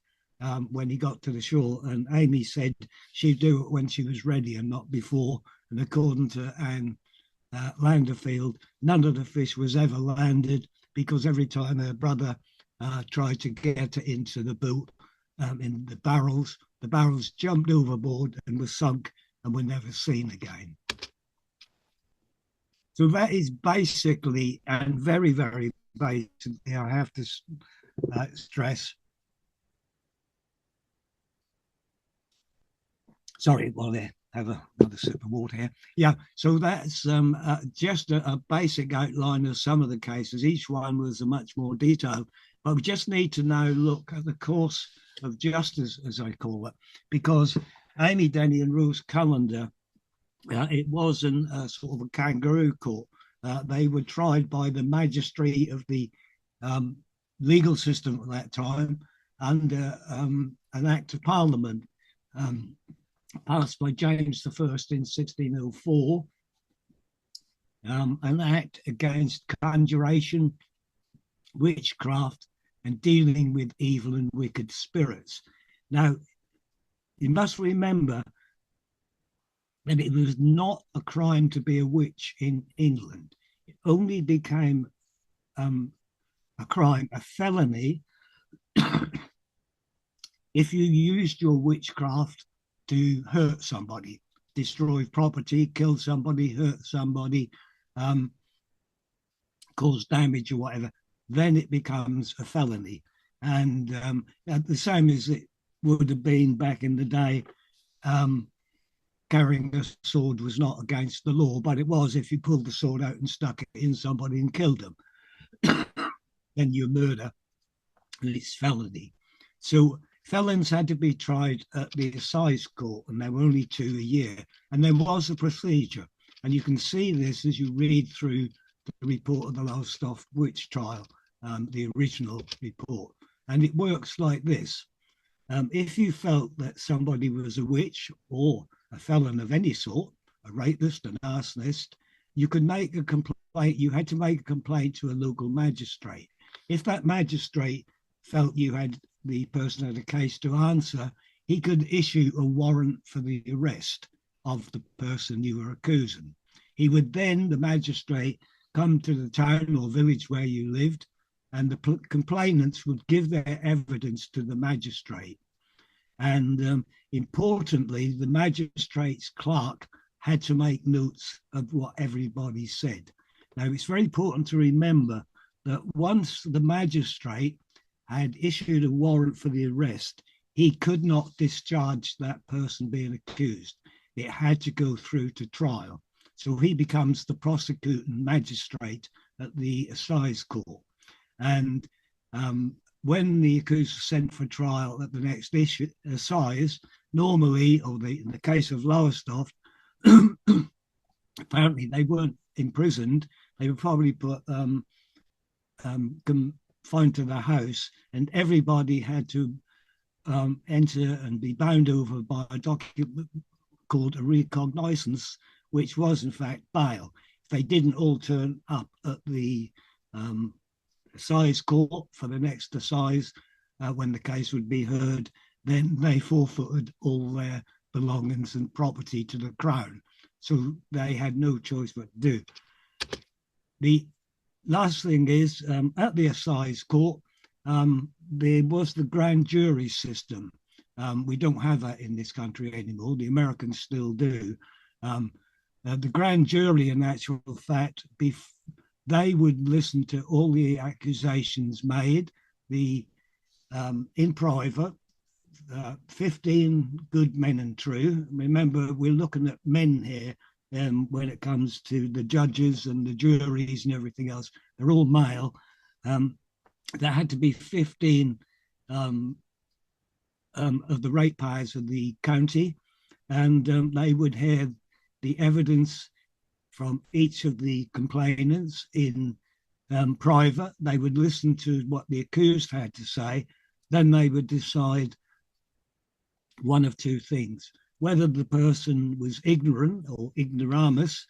when he got to the shore. And Amy said she'd do it when she was ready and not before. And according to Anne Landerfield, none of the fish was ever landed because every time her brother tried to get it into the boat in the barrels jumped overboard and were sunk and were never seen again. So that is basically, and very, very basically, I have to stress. Sorry, while they have another sip of water here. Yeah, so that's just a basic outline of some of the cases. Each one was a much more detailed, but we just need to now look at the course of justice, as I call it, because Amy Denny and Rose Cullender, it wasn't sort of a kangaroo court. They were tried by the magistrate of the legal system at that time under an act of parliament passed by James I in 1604, an act against conjuration, witchcraft, and dealing with evil and wicked spirits. Now, you must remember that it was not a crime to be a witch in England. It only became a crime, a felony, if you used your witchcraft to hurt somebody, destroy property, kill somebody, hurt somebody, cause damage or whatever. Then it becomes a felony. And the same as it would have been back in the day, carrying a sword was not against the law, but it was if you pulled the sword out and stuck it in somebody and killed them. Then you murder, and it's felony. So felons had to be tried at the Assize court, and there were only 2 a year. And there was a procedure. And you can see this as you read through the report of the Lowestoft Witch Trial, the original report. And it works like this. If you felt that somebody was a witch or a felon of any sort, a rapist, an arsonist, you could make a complaint. You had to make a complaint to a local magistrate. If that magistrate felt you had the person had a case to answer, he could issue a warrant for the arrest of the person you were accusing. He would then, the magistrate, come to the town or village where you lived, and the complainants would give their evidence to the magistrate. And importantly, the magistrate's clerk had to make notes of what everybody said. Now, it's very important to remember that once the magistrate had issued a warrant for the arrest, he could not discharge that person being accused. It had to go through to trial. So he becomes the prosecuting magistrate at the Assize court. And when the accused is sent for trial at the next Assize, normally, or in the case of Lowestoft, apparently they weren't imprisoned. They were probably put confined to the house, and everybody had to enter and be bound over by a document called a recognizance, which was in fact bail. If they didn't all turn up at the Assize court for the next Assize, when the case would be heard, then they forfeited all their belongings and property to the Crown. So they had no choice but to do. The last thing is, at the Assize court, there was the grand jury system. We don't have that in this country anymore. The Americans still do. The grand jury, in actual fact, they would listen to all the accusations made, in private, 15 good men and true. Remember, we're looking at men here when it comes to the judges and the juries and everything else. They're all male. There had to be 15 of the ratepayers of the county, and they would hear the evidence from each of the complainants in private. They would listen to what the accused had to say. Then they would decide one of two things: whether the person was ignorant or ignoramus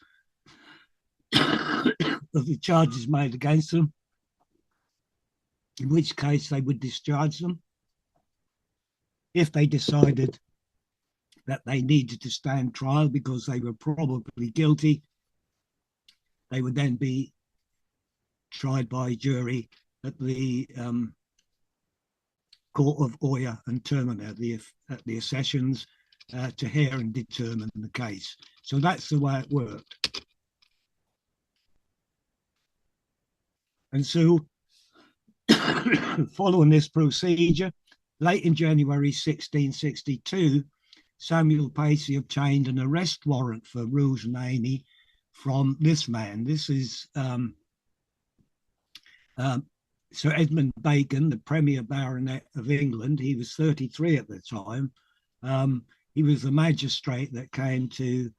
of the charges made against them, in which case they would discharge them. If they decided that they needed to stand trial because they were probably guilty, they would then be tried by jury at the Court of Oyer and Terminer at the Accessions to hear and determine the case. So that's the way it worked. And so following this procedure, late in January 1662, Samuel Pacey obtained an arrest warrant for Rose and Amy from this man. This is Sir Edmund Bacon, the Premier Baronet of England. He was 33 at the time. He was the magistrate that came to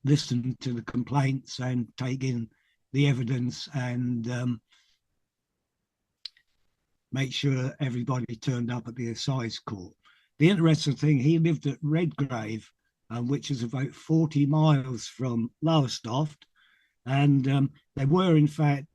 listen to the complaints and take in the evidence and make sure everybody turned up at the Assize court. The interesting thing, he lived at Redgrave, which is about 40 miles from Lowestoft, and there were, in fact,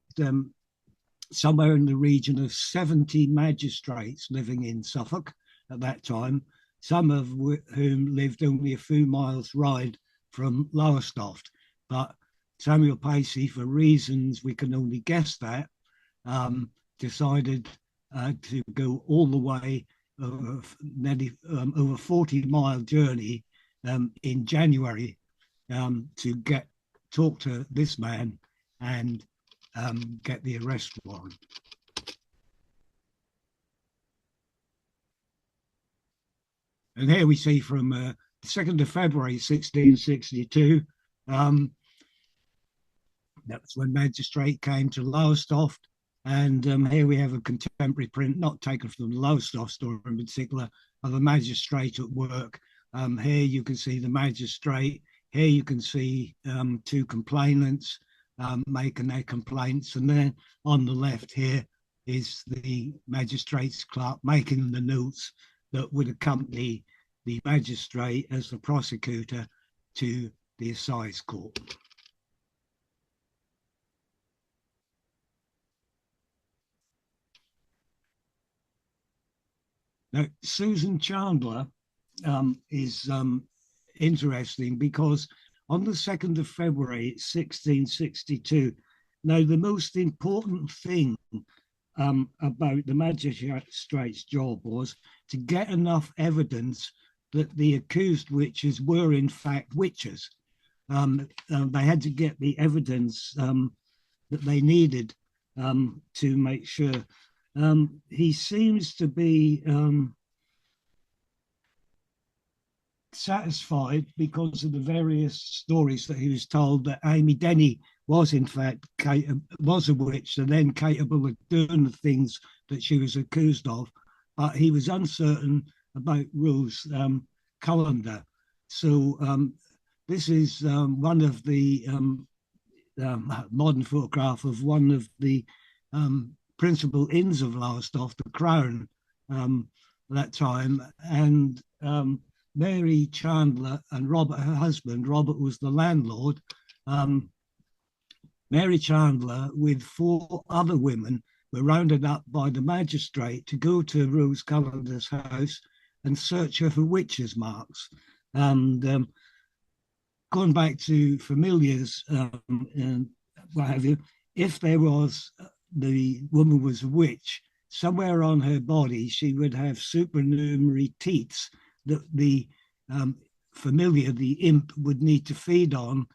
somewhere in the region of 70 magistrates living in Suffolk at that time, some of whom lived only a few miles ride from Lowestoft. But Samuel Pacey, for reasons we can only guess at, decided to go all the way over 40-mile journey in January to talk to this man and get the arrest warrant. And here we see from 2nd of February 1662, that's when magistrate came to Lowestoft. And here we have a contemporary print, not taken from the Lowestoft story in particular, of a magistrate at work. Here you can see the magistrate Here you can see two complainants making their complaints, and then on the left here is the magistrate's clerk making the notes that would accompany the magistrate as the prosecutor to the Assize court. Now, Susan Chandler is interesting because on the 2nd of February 1662, now the most important thing about the magistrate's job was to get enough evidence that the accused witches were in fact witches. They had to get the evidence that they needed to make sure. He seems to be satisfied because of the various stories that he was told that Amy Denny was in fact was a witch and then capable of doing the things that she was accused of, but he was uncertain about Rose Cullender. So this is one of the modern photograph of one of the principal inns of Lowestoft, the Crown, that time, and Mary Chandler and Robert, her husband. Robert was the landlord. Mary Chandler, with 4 other women, were rounded up by the magistrate to go to Rose Cullender's house and search her for witches' marks. And going back to familiars and what have you, if there was, the woman was a witch, somewhere on her body she would have supernumerary teats that the familiar, the imp, would need to feed on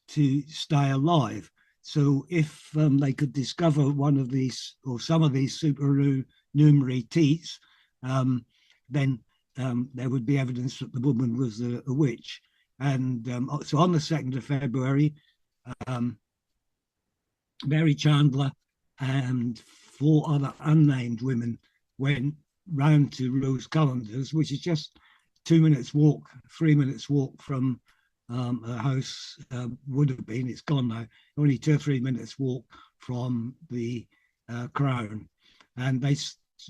to stay alive. So if they could discover one of these or some of these supernumerary teats, then there would be evidence that the woman was a witch. And so on the 2nd of February, Mary Chandler and 4 other unnamed women went round to Rose Cullender's, which is just 2 minutes walk, 3 minutes walk from her house, would have been, it's gone now, only 2 or 3 minutes walk from the Crown. And they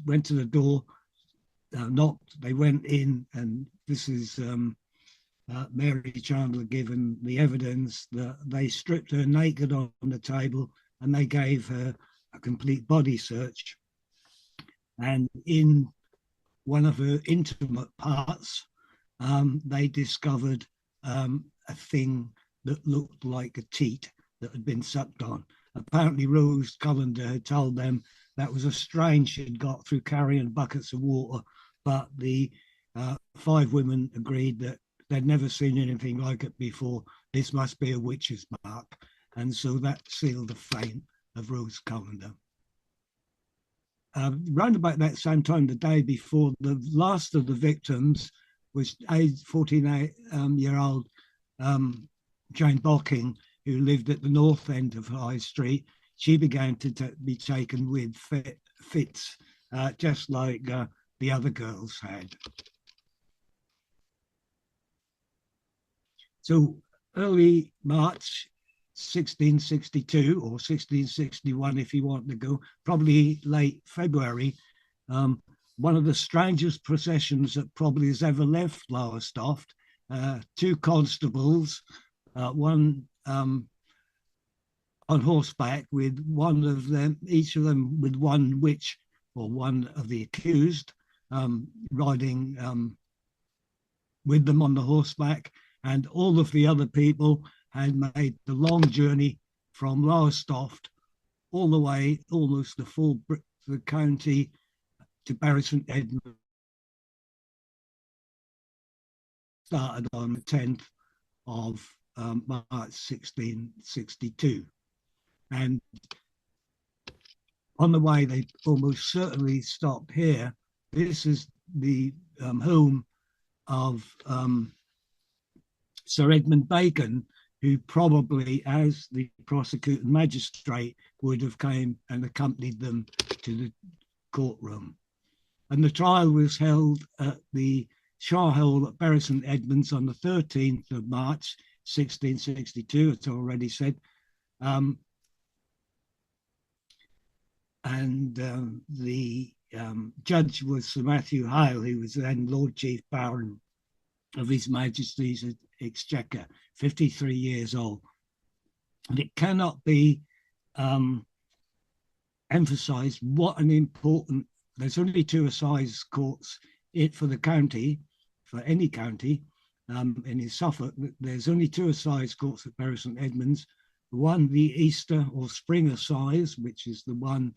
went to the door, knocked, they went in, and this is Mary Chandler given the evidence that they stripped her naked on the table and they gave her a complete body search. And in one of her intimate parts, they discovered a thing that looked like a teat that had been sucked on. Apparently Rose Cullender had told them that was a strain she'd got through carrying buckets of water, but the 5 women agreed that they'd never seen anything like it before. This must be a witch's mark. And so that sealed the fate of Rose Cullender. Round about that same time, the day before, the last of the victims was aged 14-year-old Jane Bocking, who lived at the north end of High Street. She began to be taken with fits, just like the other girls had. So early March 1662 or 1661, if you want to go, probably late February, one of the strangest processions that probably has ever left Lowestoft, 2 constables, one on horseback with one of them, each of them with one witch or one of the accused, riding with them on the horseback, and all of the other people had made the long journey from Lowestoft all the way, almost the full the county, to Bury St Edmunds. Started on the 10th of March 1662. And on the way, they almost certainly stopped here. This is the home of Sir Edmund Bacon, who probably, as the prosecuting magistrate, would have came and accompanied them to the courtroom. And the trial was held at the Shah Hall at Bury St Edmunds on the 13th of March, 1662, as I already said. The judge was Sir Matthew Hale, who was then Lord Chief Baron of His Majesty's Exchequer, 53 years old. And it cannot be emphasised what an important, there's only 2 assize courts for the county, for any county, in Suffolk. There's only 2 assize courts at Bury St Edmunds. One, the Easter or Spring Assize, which is the one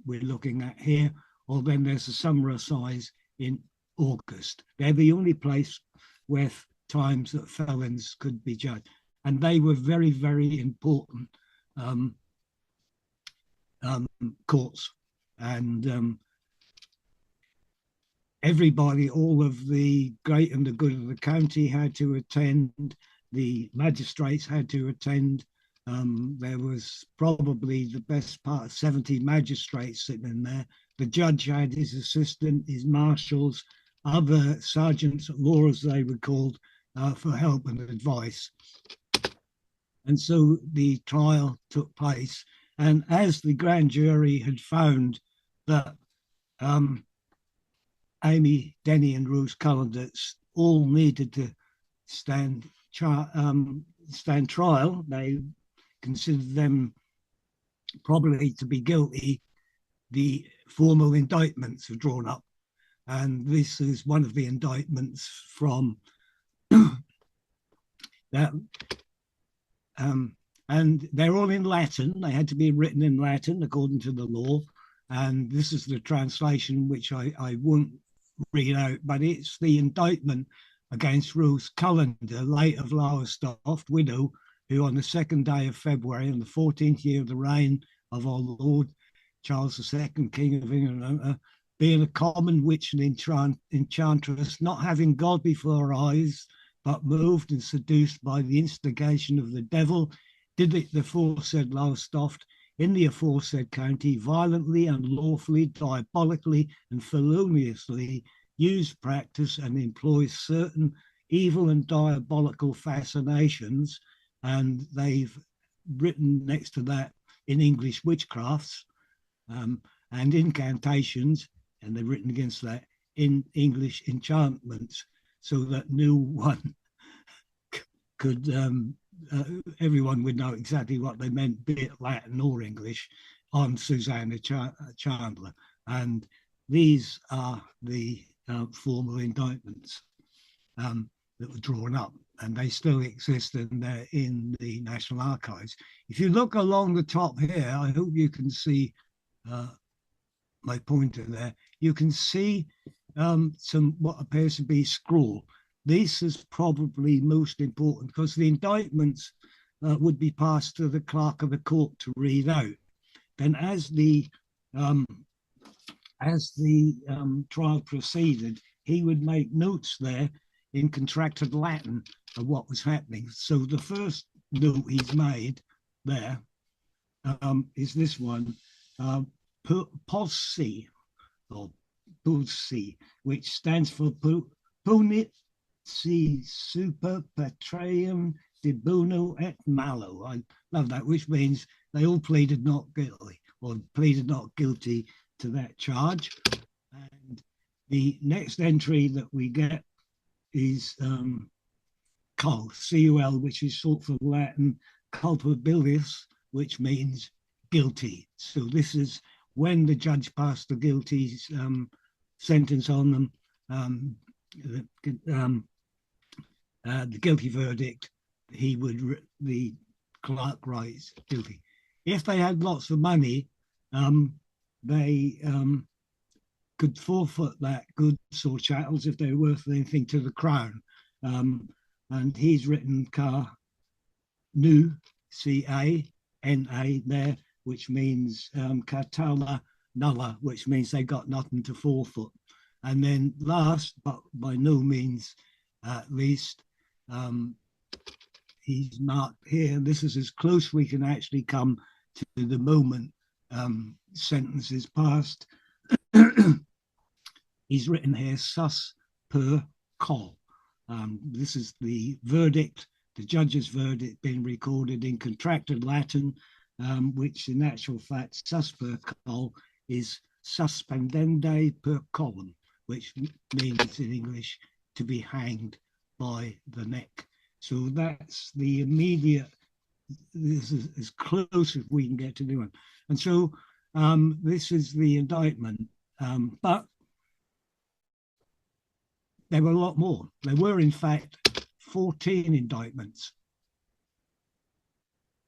we're looking at here, or then there's a Summer Assize in August. They're the only place where times that felons could be judged. And they were very, very important courts. And everybody, all of the great and the good of the county had to attend. The magistrates had to attend. There was probably the best part of 70 magistrates sitting in there. The judge had his assistant, his marshals, other sergeants at law, as they were called, for help and advice. And so the trial took place. And as the grand jury had found that Amy, Denny and Rose Cullender all needed to stand trial, they considered them probably to be guilty. The formal indictments are drawn up. And this is one of the indictments from that. And they're all in Latin. They had to be written in Latin according to the law. And this is the translation, which I won't read out, but it's the indictment against Rose Cullender, late of Lowestoft, widow, who on the 2nd day of February, in the 14th year of the reign of our Lord Charles II, King of England, being a common witch and enchantress, not having God before her eyes, but moved and seduced by the instigation of the devil, did it the aforesaid Lowestoft in the aforesaid county, violently, unlawfully, diabolically, and feloniously use, practice, and employ certain evil and diabolical fascinations. And they've written next to that in English witchcrafts and incantations, and they've written against that in English enchantments, so that no one could, everyone would know exactly what they meant, be it Latin or English, on Susanna Chandler. And these are the formal indictments that were drawn up, and they still exist in the National Archives. If you look along the top here, I hope you can see my pointer there. You can see some what appears to be scroll. This is probably most important because the indictments would be passed to the clerk of the court to read out. Then, as the trial proceeded, he would make notes there in contracted Latin of what was happening. So the first note he's made there is this one, posse, or Pulsi, which stands for Punit Si Super Patrium Dibuno et Malo. I love that, which means they all pleaded not guilty, or pleaded not guilty to that charge. And the next entry that we get is cul, C-U-L, which is short for Latin culpabilis, which means guilty. So this is when the judge passed the guilty sentence on them, the guilty verdict, the clerk writes guilty. If they had lots of money, they could forfeit that goods or chattels if they were worth anything to the crown. And he's written Ca Nu, C-A-N-A there, which means Catala Nulla, which means they got nothing to forfeit. And then last, but by no means least, he's marked here, this is as close we can actually come to the moment sentence is passed. He's written here, sus per coll. This is the verdict, the judge's verdict being recorded in contracted Latin, which in actual fact, sus per coll is suspendende per collum, which means in English to be hanged by the neck. So that's the immediate, this is as close as we can get to the one. And so this is the indictment, but there were a lot more. There were, in fact, 14 indictments,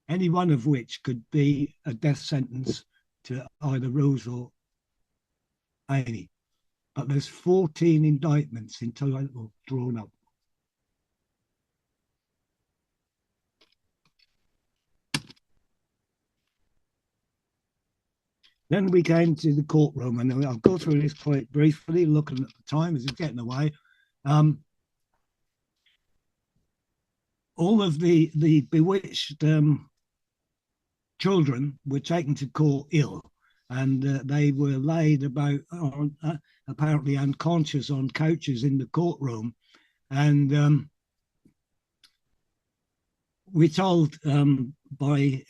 any one of which could be a death sentence to either Rose or Amy. But there's 14 indictments in total drawn up. Then we came to the courtroom, and I'll go through this quite briefly, looking at the time as it's getting away. All of the bewitched children were taken to court ill, and they were laid about apparently unconscious on couches in the courtroom. And we're told by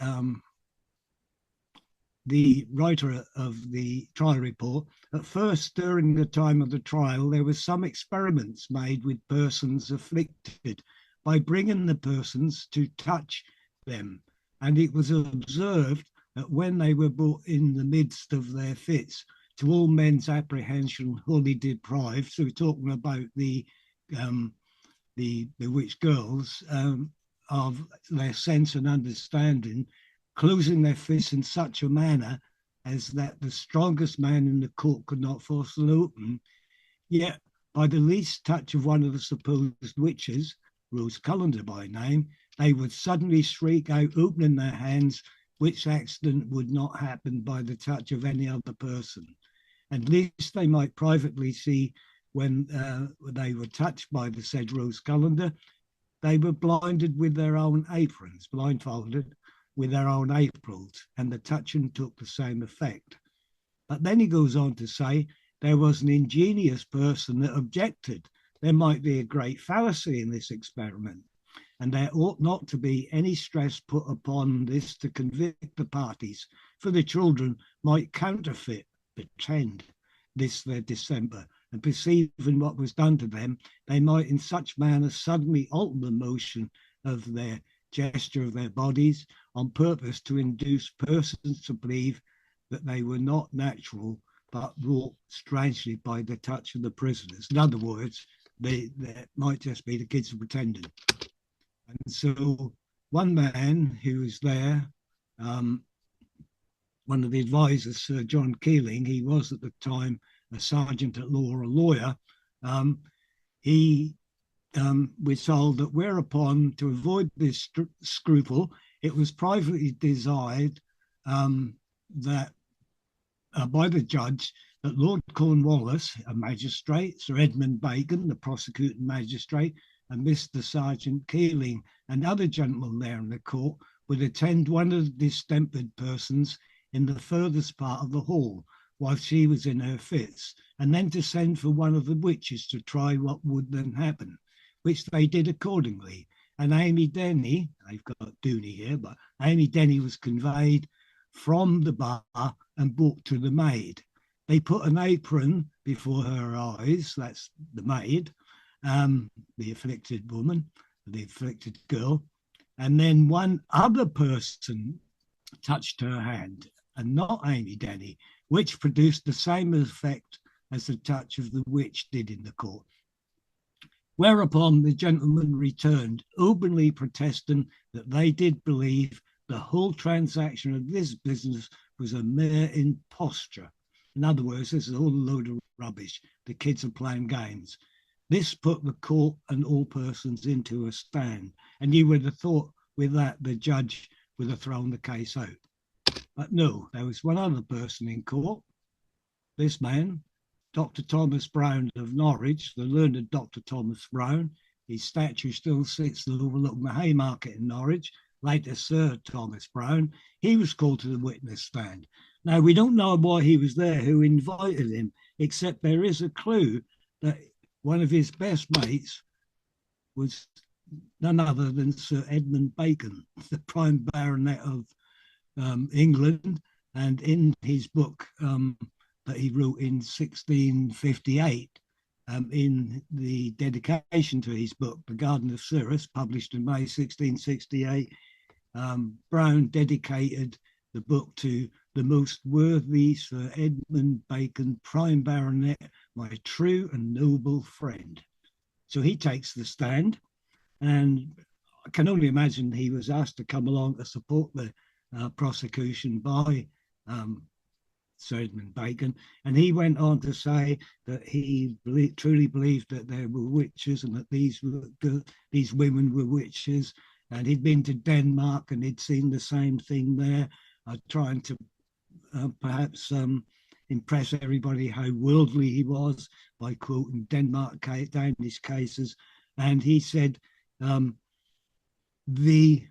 the writer of the trial report, at first during the time of the trial, there were some experiments made with persons afflicted by bringing the persons to touch them. And it was observed that when they were brought in the midst of their fits, to all men's apprehension, wholly deprived. So we're talking about the bewitched girls, of their sense and understanding, closing their fists in such a manner as that the strongest man in the court could not force them open. Yet, by the least touch of one of the supposed witches, Rose Cullender by name, they would suddenly shriek out, opening their hands, which accident would not happen by the touch of any other person. At least they might privately see when they were touched by the said Rose Cullender, they were blinded with their own aprons, blindfolded with their own aprons, and the touching took the same effect. But then he goes on to say, there was an ingenious person that objected. There might be a great fallacy in this experiment, and there ought not to be any stress put upon this to convict the parties, for the children might counterfeit, pretend this their December, and perceiving what was done to them, they might in such manner suddenly alter the motion of their gesture of their bodies on purpose to induce persons to believe that they were not natural, but wrought strangely by the touch of the prisoners. In other words, they might just be the kids pretending. And so one man who was there, one of the advisors, Sir John Keeling, he was at the time a sergeant at law or a lawyer, he was told that whereupon, to avoid this scruple, it was privately desired that by the judge that Lord Cornwallis, a magistrate, Sir Edmund Bacon, the prosecuting magistrate, and Mr. Sergeant Keeling and other gentlemen there in the court would attend one of the distempered persons in the furthest part of the hall while she was in her fits, and then to send for one of the witches to try what would then happen, which they did accordingly. And Amy Denny, I've got Dooney here, but Amy Denny was conveyed from the bar and brought to the maid. They put an apron before her eyes, that's the maid, the afflicted woman, the afflicted girl, and then one other person touched her hand, and not Amy Denny, which produced the same effect as the touch of the witch did in the court. Whereupon the gentleman returned, openly protesting that they did believe the whole transaction of this business was a mere imposture. In other words, this is all a load of rubbish. The kids are playing games. This put the court and all persons into a stand. And you would have thought with that the judge would have thrown the case out. But no, there was one other person in court. This man, Dr. Thomas Brown of Norwich, the learned Dr. Thomas Brown. His statue still sits overlooking the Haymarket in Norwich, later Sir Thomas Brown. He was called to the witness stand. Now, we don't know why he was there, who invited him, except there is a clue that one of his best mates was none other than Sir Edmund Bacon, the prime baronet of England. And in his book that he wrote in 1658, in the dedication to his book, The Garden of Cyrus, published in May 1668, Brown dedicated the book to the most worthy Sir Edmund Bacon, prime baronet, my true and noble friend. So he takes the stand, and I can only imagine he was asked to come along to support the prosecution by Sir Edmund Bacon, and he went on to say that he truly believed that there were witches and that these women were witches, and he'd been to Denmark and he'd seen the same thing there, trying to perhaps impress everybody how worldly he was by quoting Danish cases. And he said the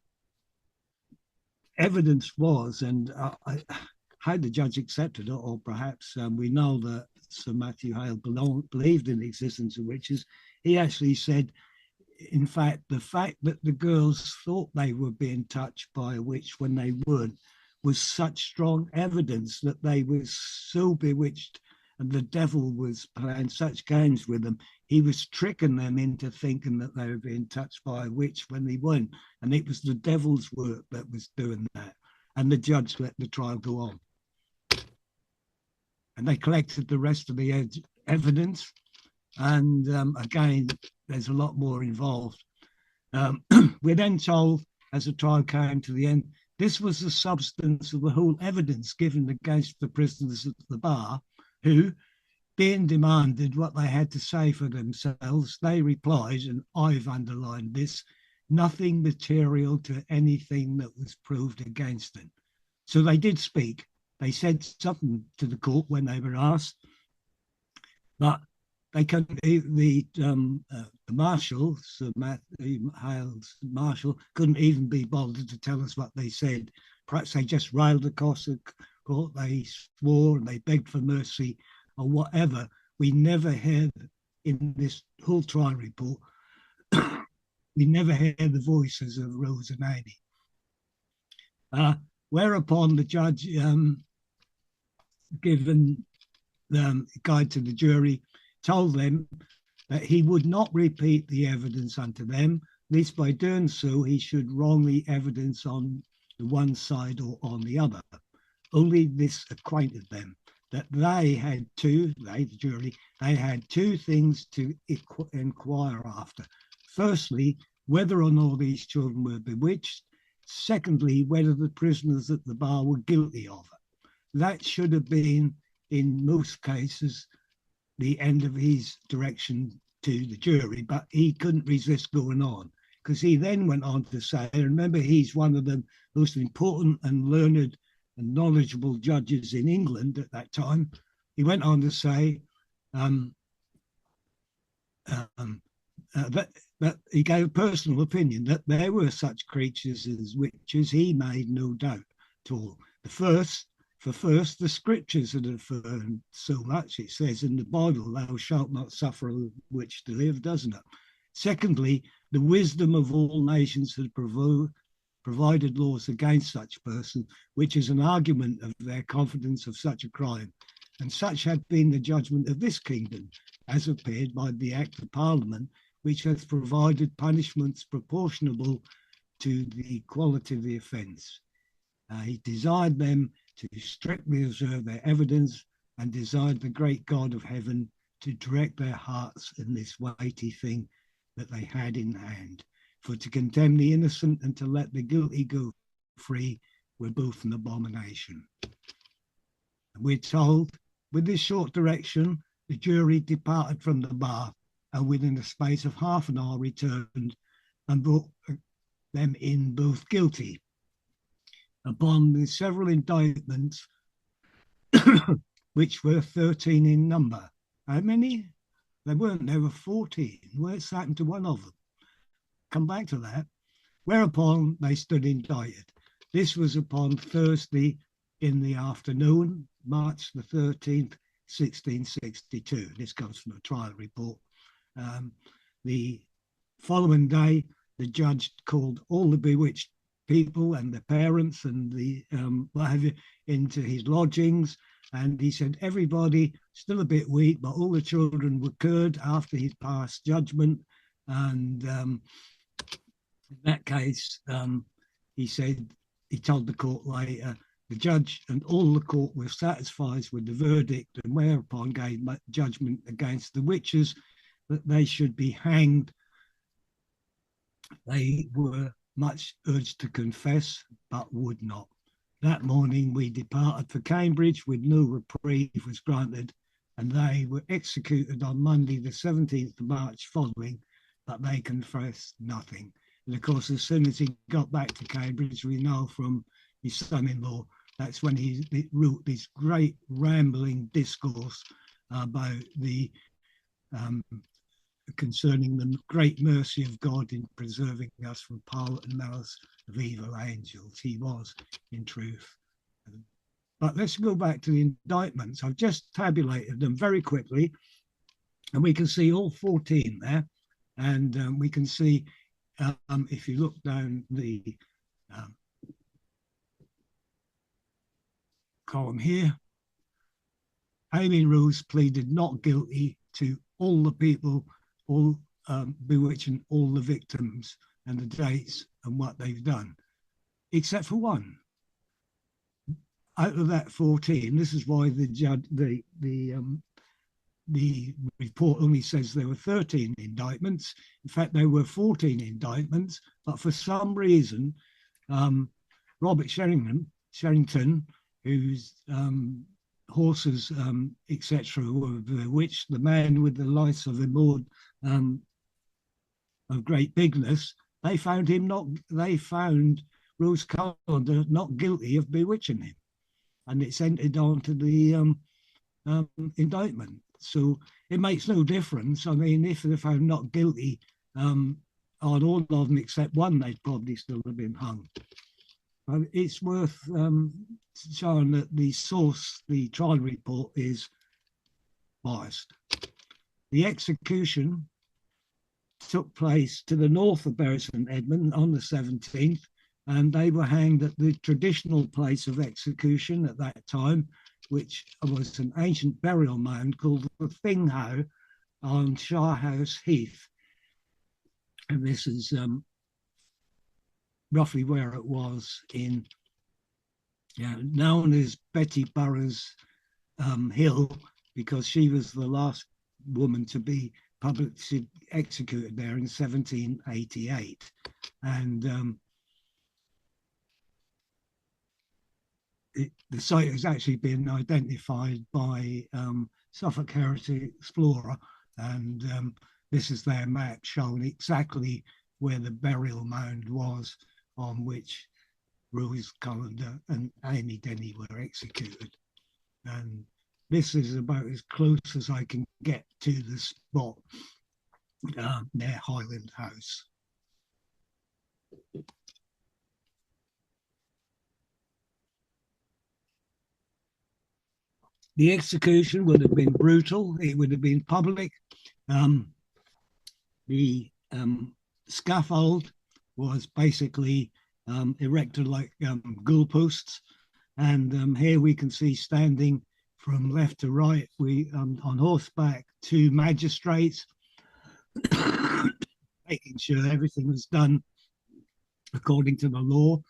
evidence was, and how the judge accepted it, or perhaps we know that Sir Matthew Hale believed in the existence of witches. He actually said, in fact, the fact that the girls thought they were being touched by a witch when they weren't was such strong evidence that they were so bewitched and the devil was playing such games with them. He was tricking them into thinking that they were being touched by a witch when they weren't. And it was the devil's work that was doing that. And the judge let the trial go on. And they collected the rest of the evidence. And again, there's a lot more involved. We're then told, as the trial came to the end, this was the substance of the whole evidence given against the prisoners at the bar, who, being demanded what they had to say for themselves, they replied, and I've underlined this, nothing material to anything that was proved against them. So they did speak. They said something to the court when they were asked, but they couldn't. The marshal, Sir Matthew Hale's marshal, couldn't even be bothered to tell us what they said. Perhaps they just railed across the court. They swore and they begged for mercy or whatever. We never heard in this whole trial report. We never heard the voices of Rose and Amy. Whereupon the judge, given the guide to the jury, told them that he would not repeat the evidence unto them, lest by doing so he should wrongly evidence on the one side or on the other. Only this acquainted them that they, the jury, they had two things to inquire after. Firstly, whether or not these children were bewitched. Secondly, whether the prisoners at the bar were guilty of it. That should have been, in most cases, the end of his direction to the jury, but he couldn't resist going on, because he then went on to say, remember, he's one of the most important and learned and knowledgeable judges in England at that time. He went on to say that he gave a personal opinion that there were such creatures as witches. He made no doubt at all. First, the scriptures had affirmed so much. It says in the Bible, thou shalt not suffer a witch to live, doesn't it? Secondly, the wisdom of all nations had provided laws against such person, which is an argument of their confidence of such a crime. And such had been the judgment of this kingdom, as appeared by the Act of Parliament, which has provided punishments proportionable to the quality of the offence. He desired them to strictly observe their evidence and desired the great God of heaven to direct their hearts in this weighty thing that they had in hand. For to condemn the innocent and to let the guilty go free were both an abomination. And we're told, with this short direction, the jury departed from the bar and within the space of half an hour returned and brought them in both guilty. Upon the several indictments, which were 13 in number. How many? There weren't, there were 14. What's happened to one of them? Come back to that. Whereupon they stood indicted. This was upon Thursday in the afternoon, March the 13th, 1662. This comes from a trial report. The following day, the judge called all the bewitched people and the parents and the what have you into his lodgings, and he said everybody still a bit weak, but all the children were cured after his past judgment. And in that case, he said, he told the court later, the judge and all the court were satisfied with the verdict, and whereupon gave judgment against the witches that they should be hanged. They were much urged to confess, but would not. That morning we departed for Cambridge with no reprieve was granted, and they were executed on Monday the 17th of March following, but they confessed nothing. And of course, as soon as he got back to Cambridge, we know from his son-in-law, that's when he wrote this great rambling discourse about the concerning the great mercy of God in preserving us from power and malice of evil angels. He was, in truth. But let's go back to the indictments. I've just tabulated them very quickly, and we can see all 14 there. And we can see, if you look down the column here, Amy Rose pleaded not guilty to all the people, all bewitching all the victims and the dates and what they've done, except for one. Out of that 14, this is why the judge, the report only says there were 13 indictments. In fact, there were 14 indictments, but for some reason, Robert Sherrington, whose horses, etc., were bewitched, the man with the lice of immord of great bigness, they found Rose Cullender not guilty of bewitching him, and it's entered onto the indictment. So it makes no difference. I mean, if they're found not guilty on all of them except one, they'd probably still have been hung. But it's worth showing that the source, the trial report, is biased. The execution took place to the north of Bury St Edmunds on the 17th, and they were hanged at the traditional place of execution at that time, which was an ancient burial mound called the Thinghow on Sharehouse Heath. And this is roughly where it was in, known as Betty Burroughs Hill, because she was the last woman to be publicly executed there in 1788. And the site has actually been identified by Suffolk Heritage Explorer, and this is their map showing exactly where the burial mound was on which Rose Cullender and Amy Denny were executed. And this is about as close as I can get to the spot near Highland House. The execution would have been brutal. It would have been public. The scaffold was basically erected like goalposts. And here we can see standing from left to right, we on horseback, two magistrates, making sure everything was done according to the law.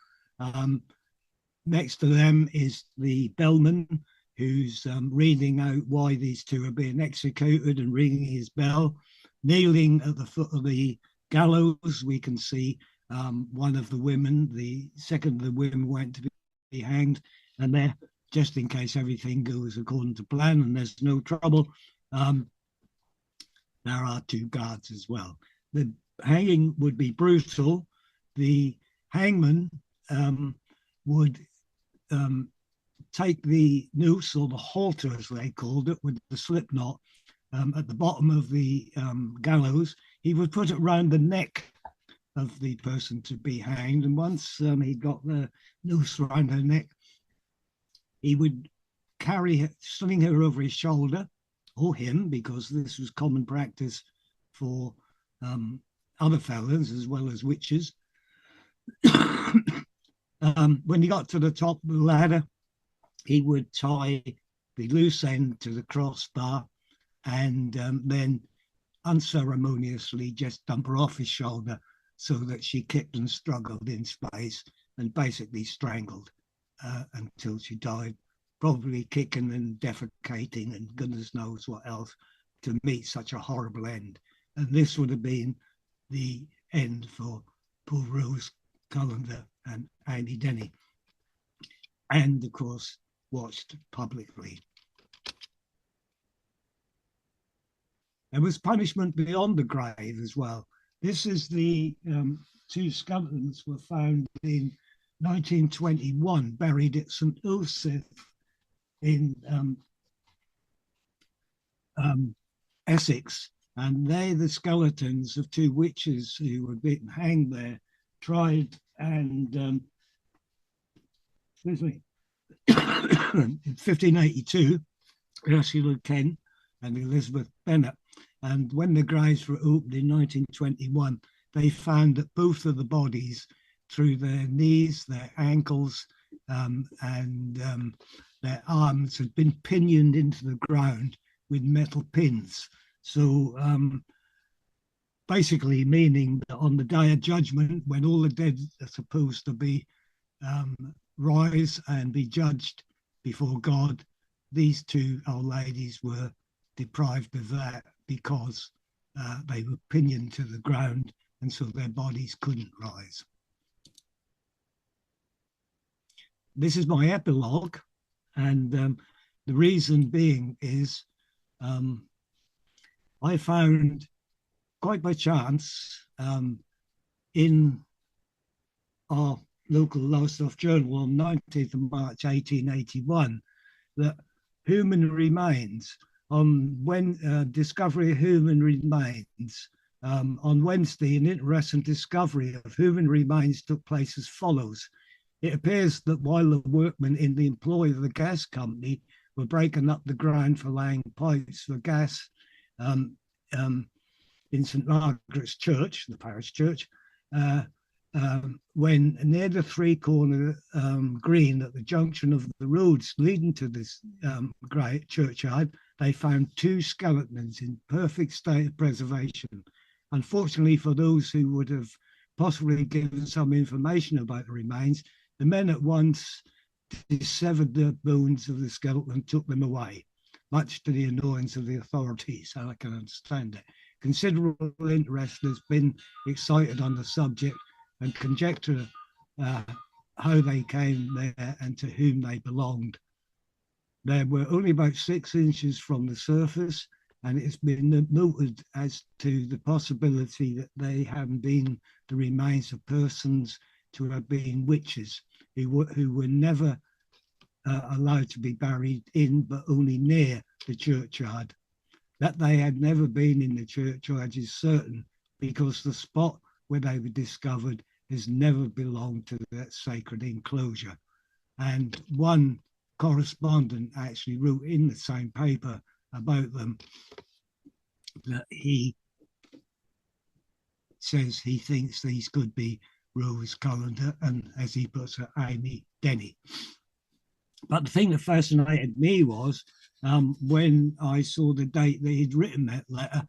Next to them is the bellman, who's reading out why these two are being executed and ringing his bell. Kneeling at the foot of the gallows, we can see one of the women, the second of the women went to be hanged, and there, just in case everything goes according to plan and there's no trouble, there are two guards as well. The hanging would be brutal. The hangman would take the noose, or the halter as they called it, with the slip knot at the bottom of the gallows. He would put it round the neck of the person to be hanged, and once he got the noose around her neck, he would carry her, sling her over his shoulder, or him, because this was common practice for other felons as well as witches. When he got to the top of the ladder, he would tie the loose end to the crossbar and then unceremoniously just dump her off his shoulder so that she kicked and struggled in space and basically strangled until she died, probably kicking and defecating and goodness knows what else to meet such a horrible end. And this would have been the end for poor Rose Cullender and Amy Denny, and of course watched publicly. There was punishment beyond the grave as well. This is the two skeletons were found in 1921, buried at St. Ulsith in Essex, and they're the skeletons of two witches who were being hanged there, tried and excuse me, in 1582, Ursula Kent and Elizabeth Bennet. And when the graves were opened in 1921, they found that both of the bodies, through their knees, their ankles, and their arms, had been pinioned into the ground with metal pins. So basically meaning that on the day of judgment, when all the dead are supposed to be rise and be judged before God, these two old ladies were deprived of that because they were pinioned to the ground, and so their bodies couldn't rise. This is my epilogue, and the reason being is I found, quite by chance, in our local Lowestoft Journal on 19th of March 1881, that human remains discovery of human remains on Wednesday, an interesting discovery of human remains took place as follows. It appears that while the workmen in the employ of the gas company were breaking up the ground for laying pipes for gas in St. Margaret's Church, the parish church, when near the three-corner green at the junction of the roads leading to this great churchyard, they found two skeletons in perfect state of preservation. Unfortunately for those who would have possibly given some information about the remains, the men at once dissevered the bones of the skeleton and took them away, much to the annoyance of the authorities, so I can understand it. Considerable interest has been excited on the subject, and conjecture how they came there and to whom they belonged. They were only about 6 inches from the surface, and it's been noted as to the possibility that they have been the remains of persons to have been witches who were never allowed to be buried in, but only near the churchyard. That they had never been in the churchyard is certain, because the spot where they were discovered has never belonged to that sacred enclosure. And one correspondent actually wrote in the same paper about them that he says he thinks these could be Rose Cullender and, as he puts it, Amy Denny. But the thing that fascinated me was when I saw the date that he'd written that letter,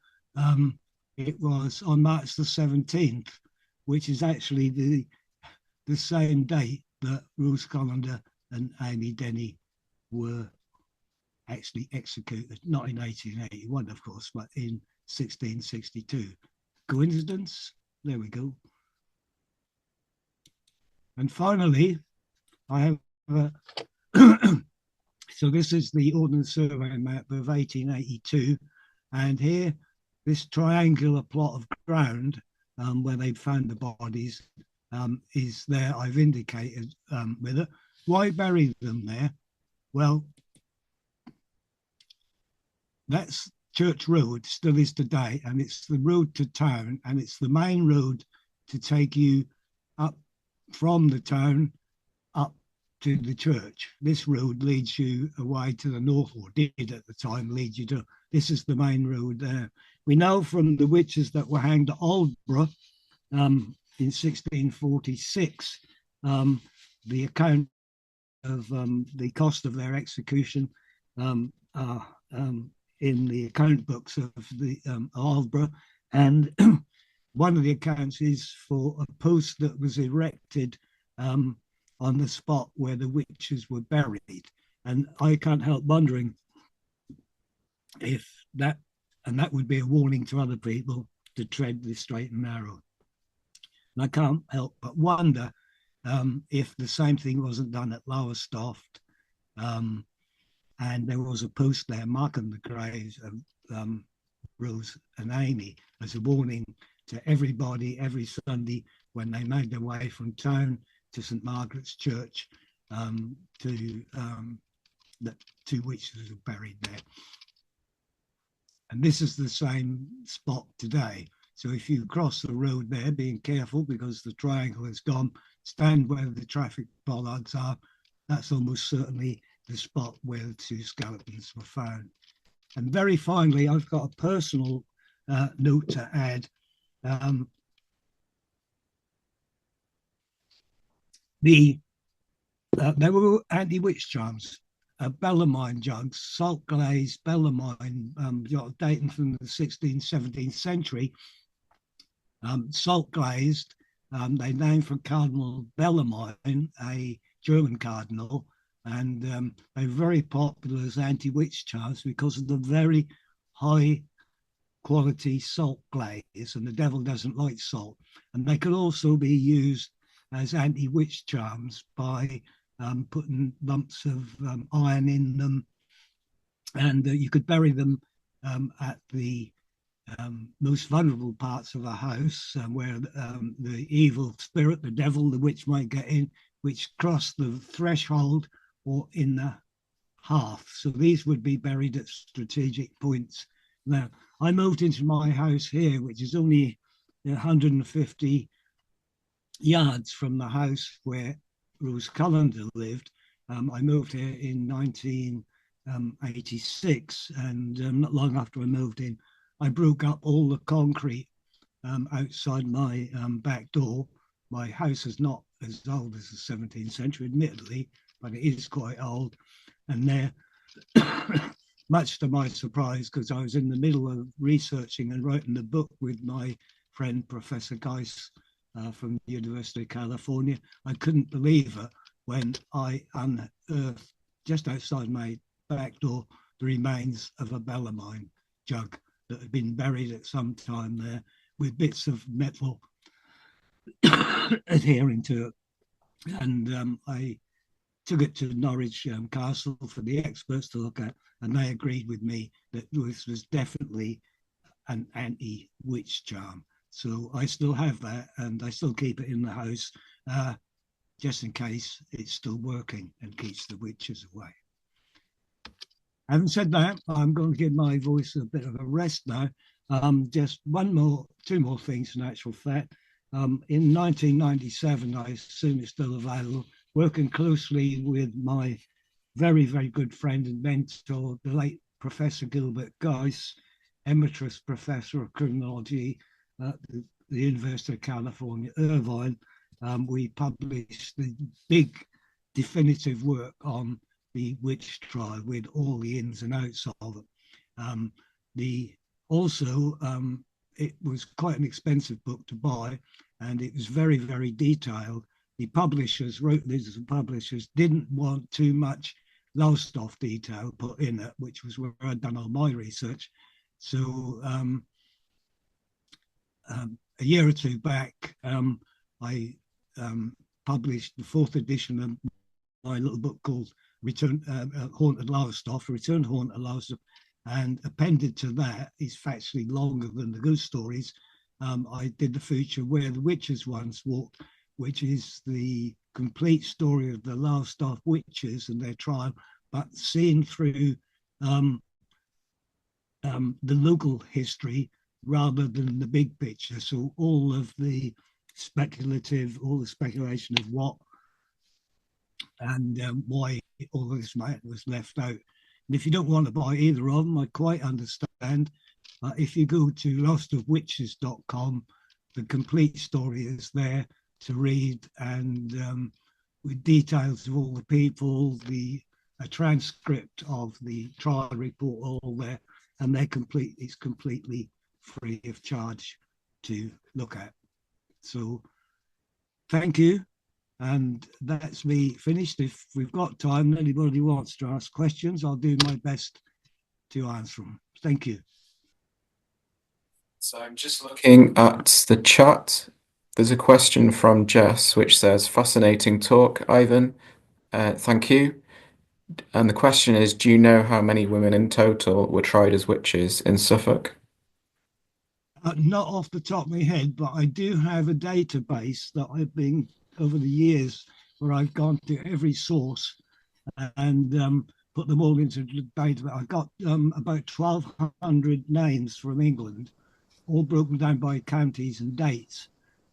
it was on March the 17th, which is actually the same date that Rose Cullender and Amy Denny were actually executed, not in 1881, of course, but in 1662. Coincidence? There we go. And finally, I have so this is the Ordnance Survey map of 1882, and here, this triangular plot of ground where they'd found the bodies is there. I've indicated with it. Why bury them there? Well, that's Church Road, still is today, and it's the road to town, and it's the main road to take you up from the town up to the church. This road leads you away to the north, or did at the time lead you to, this is the main road there, We know from the witches that were hanged at Aldborough in 1646, the account of the cost of their execution are in the account books of the Aldborough, and one of the accounts is for a post that was erected on the spot where the witches were buried. And I can't help wondering if that, and that would be a warning to other people to tread the straight and narrow. And I can't help but wonder if the same thing wasn't done at Lowestoft, and there was a post there marking the graves of Rose and Amy as a warning to everybody every Sunday when they made their way from town to St Margaret's Church to the two witches were buried there. And this is the same spot today. So if you cross the road there, being careful because the triangle is gone, stand where the traffic bollards are. That's almost certainly the spot where the two skeletons were found. And very finally, I've got a personal note to add. There were anti-witch charms, Bellarmine jugs, salt glazed Bellarmine, dating from the 16th, 17th century, salt glazed. They named for Cardinal Bellarmine, a German cardinal, and they're very popular as anti-witch charms because of the very high quality salt glaze, and the devil doesn't like salt. And they could also be used as anti-witch charms by putting lumps of iron in them, and you could bury them at the most vulnerable parts of a house where the evil spirit, the devil, the witch might get in, which crossed the threshold or in the hearth. So these would be buried at strategic points. Now, I moved into my house here, which is only 150 yards from the house where Rose Cullender lived. I moved here in 1986, and not long after I moved in, I broke up all the concrete outside my back door. My house is not as old as the 17th century, admittedly, but it is quite old. And there, much to my surprise, because I was in the middle of researching and writing the book with my friend Professor Geis from the University of California, I couldn't believe it when I unearthed just outside my back door the remains of a Bellarmine jug that had been buried at some time there with bits of metal adhering to it. And I took it to Norwich Castle for the experts to look at, and they agreed with me that this was definitely an anti-witch charm. So I still have that, and I still keep it in the house just in case it's still working and keeps the witches away. Having said that, I'm going to give my voice a bit of a rest now. Just two more things in actual fact. In 1997, I assume it's still available, working closely with my very, very good friend and mentor, the late Professor Gilbert Geis, Emeritus Professor of Criminology at the University of California, Irvine. We published the big definitive work on the witch trial with all the ins and outs of it. It was quite an expensive book to buy, and it was very, very detailed. The publishers, didn't want too much Lowestoft detail put in it, which was where I'd done all my research. So a year or two back, I published the fourth edition of my little book called Haunted Lowestoft, Returned Haunted Lowestoft, and appended to that is factually longer than the ghost stories. I did the feature Where the Witches Once Walked, which is the complete story of the Lowestoft Witches and their trial, but seen through the local history rather than the big picture. So all the speculation of what and why all of this was left out. And if you don't want to buy either of them, I quite understand. If you go to lowestoftwitches.com, the complete story is there to read, and with details of all the people, a transcript of the trial report, all there, and it's completely free of charge to look at. So thank you. And that's me finished. If we've got time, anybody wants to ask questions, I'll do my best to answer them. Thank you. So I'm just looking at the chat. There's a question from Jess which says, fascinating talk, Ivan. Thank you. And the question is, do you know how many women in total were tried as witches in Suffolk? Not off the top of my head, but I do have a database that I've been over the years where I've gone to every source and put them all into the database. I've got about 1,200 names from England, all broken down by counties and dates.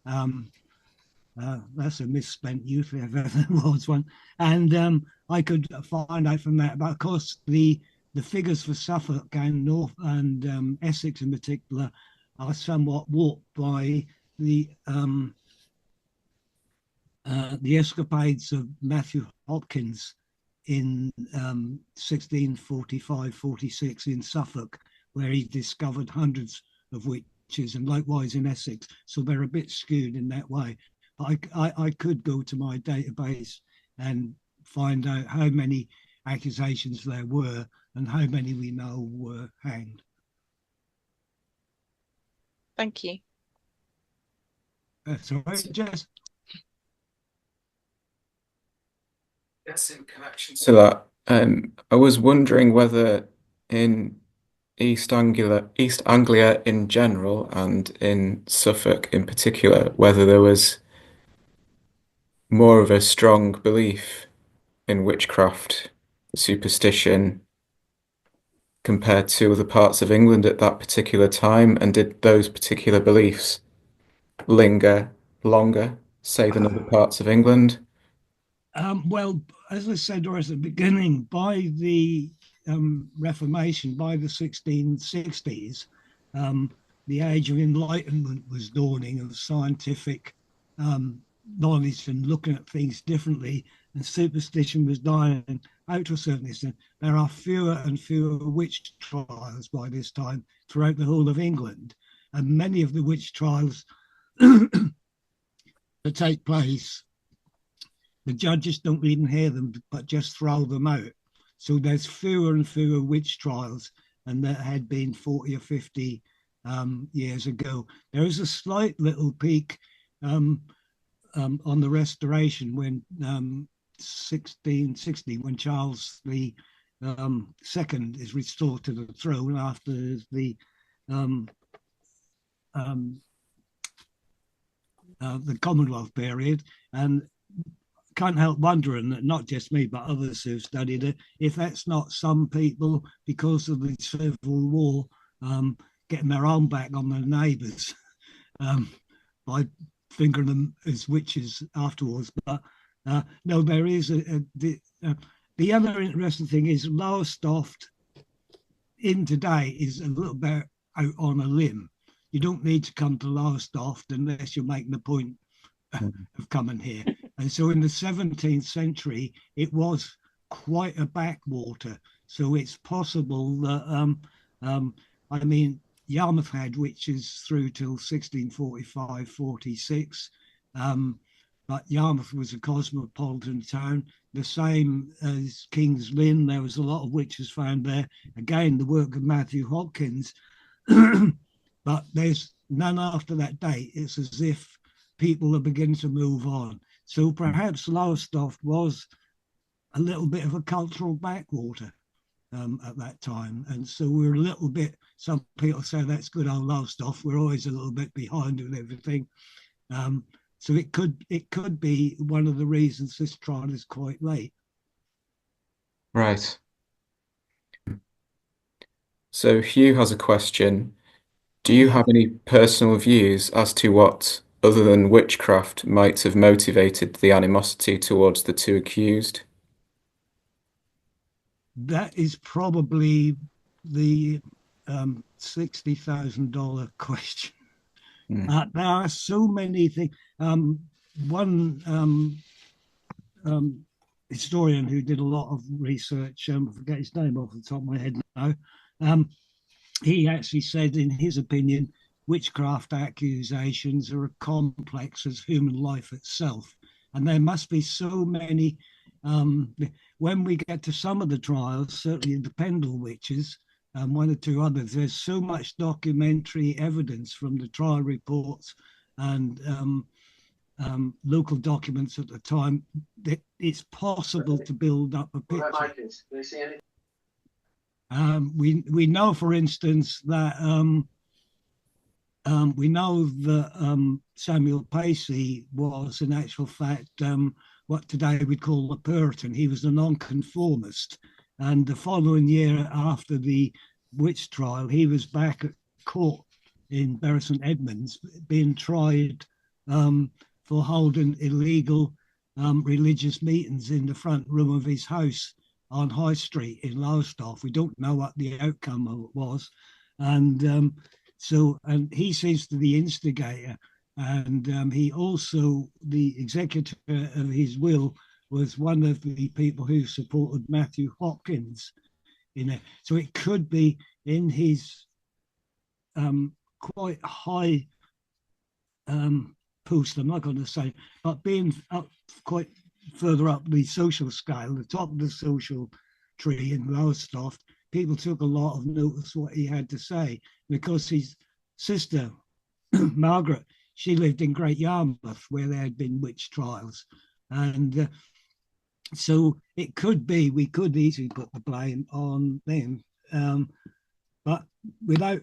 That's a misspent youth if ever there was one. And I could find out from that. But of course, the figures for Suffolk and North and Essex in particular are somewhat warped by the escapades of Matthew Hopkins in 1645-46 in Suffolk, where he discovered hundreds of witches, and likewise in Essex. So they're a bit skewed in that way. But I could go to my database and find out how many accusations there were and how many we know were hanged. Thank you. That's all right, Jess. Yes, in connection to that, I was wondering whether in East Anglia in general and in Suffolk in particular, whether there was more of a strong belief in witchcraft, superstition, compared to other parts of England at that particular time, and did those particular beliefs linger longer, say, than other parts of England? Well, as I said right at the beginning, by the Reformation, by the 1660s, the age of enlightenment was dawning, of scientific knowledge and looking at things differently, and superstition was dying out to a certain extent. There are fewer and fewer witch trials by this time throughout the whole of England, and many of the witch trials that take place, the judges don't even hear them, but just throw them out. So there's fewer and fewer witch trials, and that had been 40 or 50 years ago. There is a slight little peak on the Restoration when 1660, when Charles the second is restored to the throne after the Commonwealth period, and can't help wondering that not just me but others who've studied it, if that's not some people, because of the Civil War, getting their arm back on their neighbours by fingering them as witches afterwards. But no, there is the other interesting thing is Lowestoft in today is a little bit out on a limb. You don't need to come to Lowestoft unless you're making the point of coming here. And so in the 17th century, it was quite a backwater. So it's possible that, I mean, Yarmouth had witches through till 1645-46. But Yarmouth was a cosmopolitan town, the same as King's Lynn. There was a lot of witches found there. Again, the work of Matthew Hopkins. But there's none after that date. It's as if people are beginning to move on. So perhaps Lowestoft was a little bit of a cultural backwater at that time. And so we're a little bit, some people say that's good old Lowestoft. We're always a little bit behind with everything. So it could be one of the reasons this trial is quite late. Right. So Hugh has a question. Do you have any personal views as to what, other than witchcraft, might have motivated the animosity towards the two accused? That is probably the $60,000 question. Mm. There are so many things. One historian who did a lot of research, I forget his name off the top of my head now, um, he actually said, in his opinion, witchcraft accusations are as complex as human life itself. And there must be so many. When we get to some of the trials, certainly the Pendle witches, one or two others, there's so much documentary evidence from the trial reports and local documents at the time that it's possible to build up a picture. We know, for instance, that we know that Samuel Pacey was, in actual fact, what today we'd call a Puritan. He was a nonconformist, and the following year after the witch trial, he was back at court in Bury St Edmunds, being tried for holding illegal religious meetings in the front room of his house on High Street in Lowestoft. We don't know what the outcome was. And and he seems to be the instigator. And he also, the executor of his will, was one of the people who supported Matthew Hopkins in it. So it could be in his quite high post, I'm not going to say, but being up quite further up the social scale, the top of the social tree in Lowestoft, people took a lot of notice what he had to say, because his sister, Margaret, she lived in Great Yarmouth where there had been witch trials. And so it could be, we could easily put the blame on them. But without,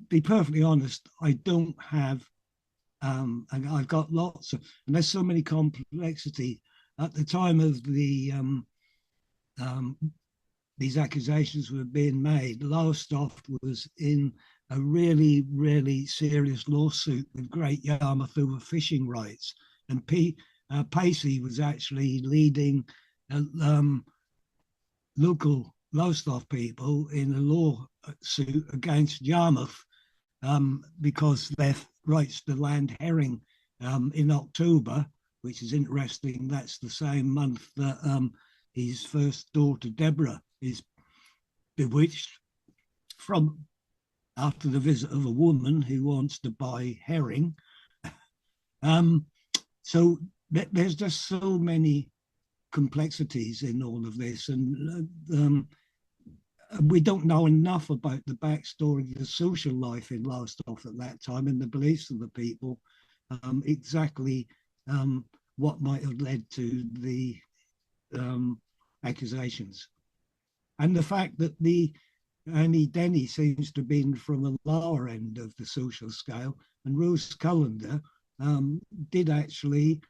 be perfectly honest, I don't have, and I've got lots of, and there's so many complexity. At the time of these accusations were being made, Lowestoft was in a really, really serious lawsuit with Great Yarmouth over fishing rights. And Pacey was actually leading local Lowestoft people in a lawsuit against Yarmouth because their rights to land herring in October, which is interesting. That's the same month that his first daughter, Deborah, is bewitched from after the visit of a woman who wants to buy herring. So there's just so many complexities in all of this, and we don't know enough about the backstory, the social life in Lowestoft at that time, and the beliefs of the people, exactly what might have led to the accusations. And the fact that only Denny seems to have been from a lower end of the social scale, and Rose Cullender did actually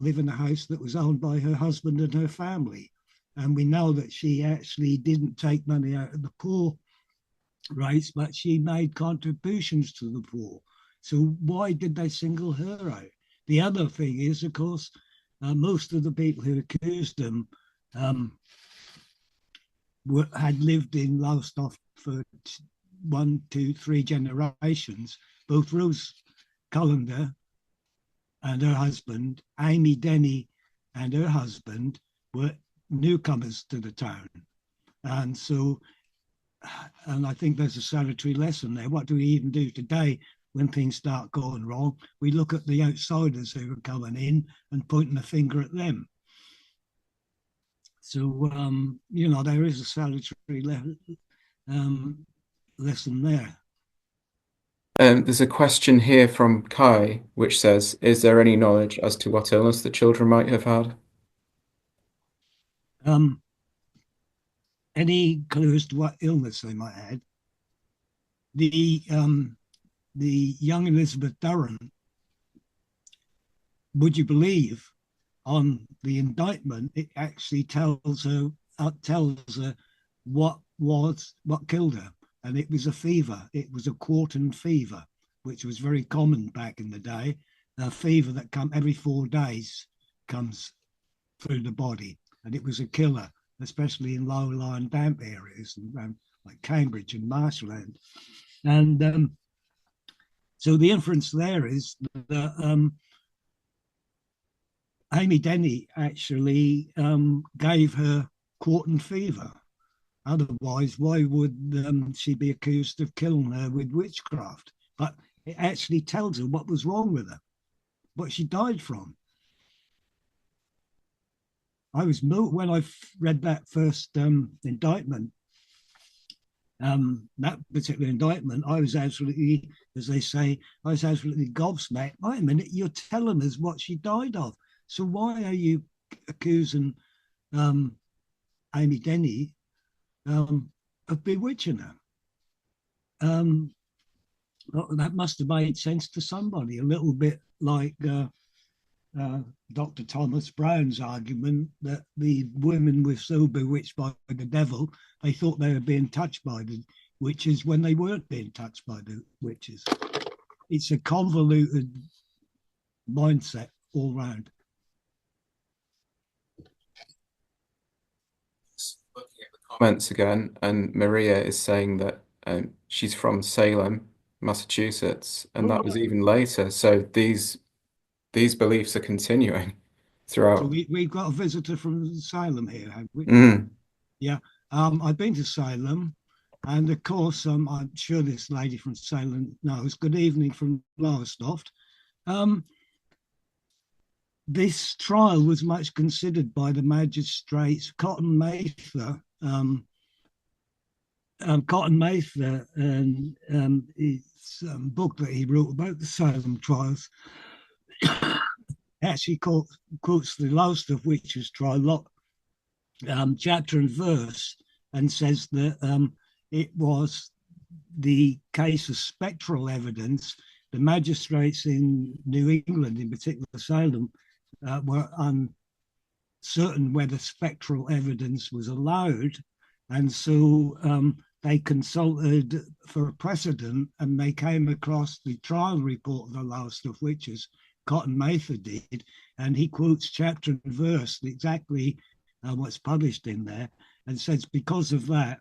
live in a house that was owned by her husband and her family. And we know that she actually didn't take money out of the poor rates, but she made contributions to the poor. So why did they single her out? The other thing is, of course, most of the people who accused them had lived in Lowestoft for 1, 2, 3 generations. Both Rose Cullender and her husband, Amy Denny and her husband, were newcomers to the town. And so, and I think there's a salutary lesson there. What do we even do today when things start going wrong? We look at the outsiders who are coming in and pointing a finger at them. So, there is a salutary lesson there. There's a question here from Kai, which says, is there any knowledge as to what illness the children might have had? Any clues to what illness they might have had? The young Elizabeth Durham, would you believe, on the indictment, it actually tells her what killed her, and it was a fever. It was a quartan fever, which was very common back in the day. A fever that every 4 days comes through the body, and it was a killer, especially in low-lying damp areas and like Cambridge and marshland. And so the inference there is that Amy Denny actually gave her quartan fever. Otherwise, why would she be accused of killing her with witchcraft? But it actually tells her what was wrong with her, what she died from. I was moved when I read that first indictment, that particular indictment. I was absolutely, as they say, I was absolutely gobsmacked. Wait a minute, you're telling us what she died of. So why are you accusing Amy Denny of bewitching her? Well, that must have made sense to somebody, a little bit like Dr. Thomas Brown's argument that the women were so bewitched by the devil, they thought they were being touched by the witches when they weren't being touched by the witches. It's a convoluted mindset all round. Looking at the comments again, and Maria is saying that she's from Salem, Massachusetts, and All that was right. even later. So these beliefs are continuing So throughout. we've got a visitor from Salem here, have we? Mm. Yeah. I've been to Salem, and of course, I'm sure this lady from Salem knows. Good evening from Lowestoft. This trial was much considered by the magistrates. Cotton Mather and his book that he wrote about the Salem trials actually quotes the Lowestoft Witches trial chapter and verse, and says that it was the case of spectral evidence. The magistrates in New England, in particular Salem, were uncertain whether spectral evidence was allowed. And so they consulted for a precedent, and they came across the trial report of the Lowestoft Witches. Cotton Mather did, and he quotes chapter and verse exactly what's published in there, and says because of that,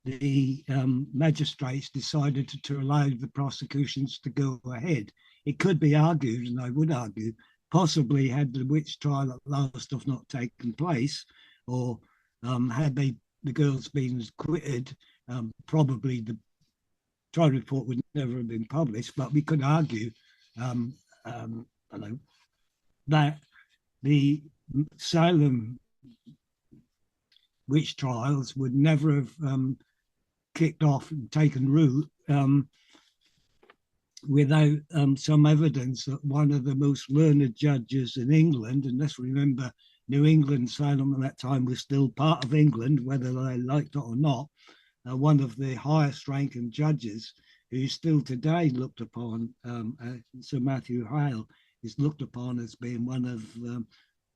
the magistrates decided to allow the prosecutions to go ahead. It could be argued, and I would argue, possibly had the witch trial at Lowestoft not taken place, or had the girls been acquitted, probably the trial report would never have been published. But we could argue, that the Salem witch trials would never have kicked off and taken root without some evidence that one of the most learned judges in England, and let's remember New England, Salem at that time was still part of England, whether they liked it or not, one of the highest ranking judges who still today looked upon, Sir Matthew Hale, is looked upon as being one of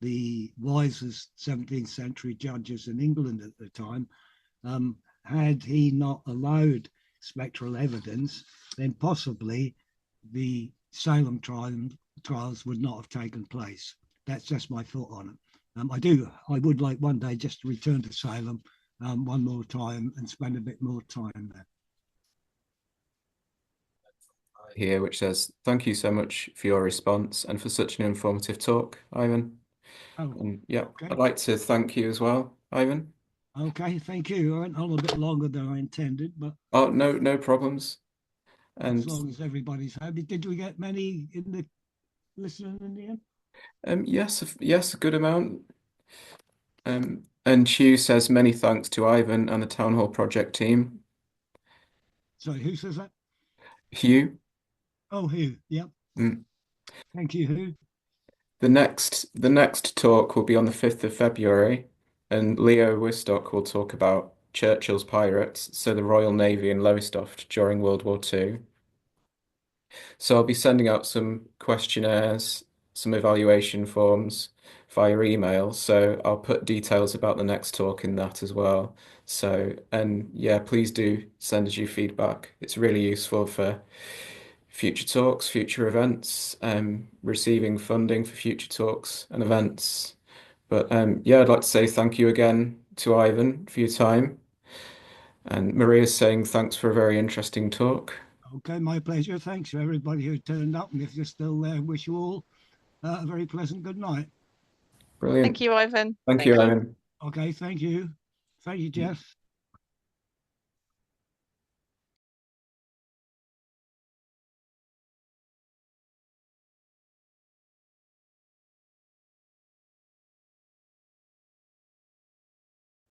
the wisest 17th century judges in England at the time. Had he not allowed spectral evidence, then possibly the Salem trials would not have taken place. That's just my thought on it. I would like one day just to return to Salem one more time and spend a bit more time there. Here, which says, "Thank you so much for your response and for such an informative talk, Ivan." Oh, And yeah, okay. I'd like to thank you as well, Ivan. Okay, thank you. I went on a bit longer than I intended, but Oh, no problems. as And long as everybody's happy. Did we get many in the listening in the end? yes, a good amount. And Hugh says many thanks to Ivan and the Town Hall Project team. Sorry, who says that? Hugh. Oh, Hugh. Yep. Mm. Thank you, Hugh. The next talk will be on the 5th of February, and Leo Wistock will talk about Churchill's pirates, so the Royal Navy in Lowestoft during World War II. So I'll be sending out some questionnaires, some evaluation forms via email. So I'll put details about the next talk in that as well. So, and yeah, please do send us your feedback. It's really useful for future talks, future events, receiving funding for future talks and events. But yeah, I'd like to say thank you again to Ivan for your time. And Maria's saying thanks for a very interesting talk. Okay, my pleasure. Thanks for everybody who turned up. And if you're still there, wish you all a very pleasant good night. Thank Brilliant. you, Ivan. Thank you, Thank you. Evan. Okay, thank you. Thank you, Jeff.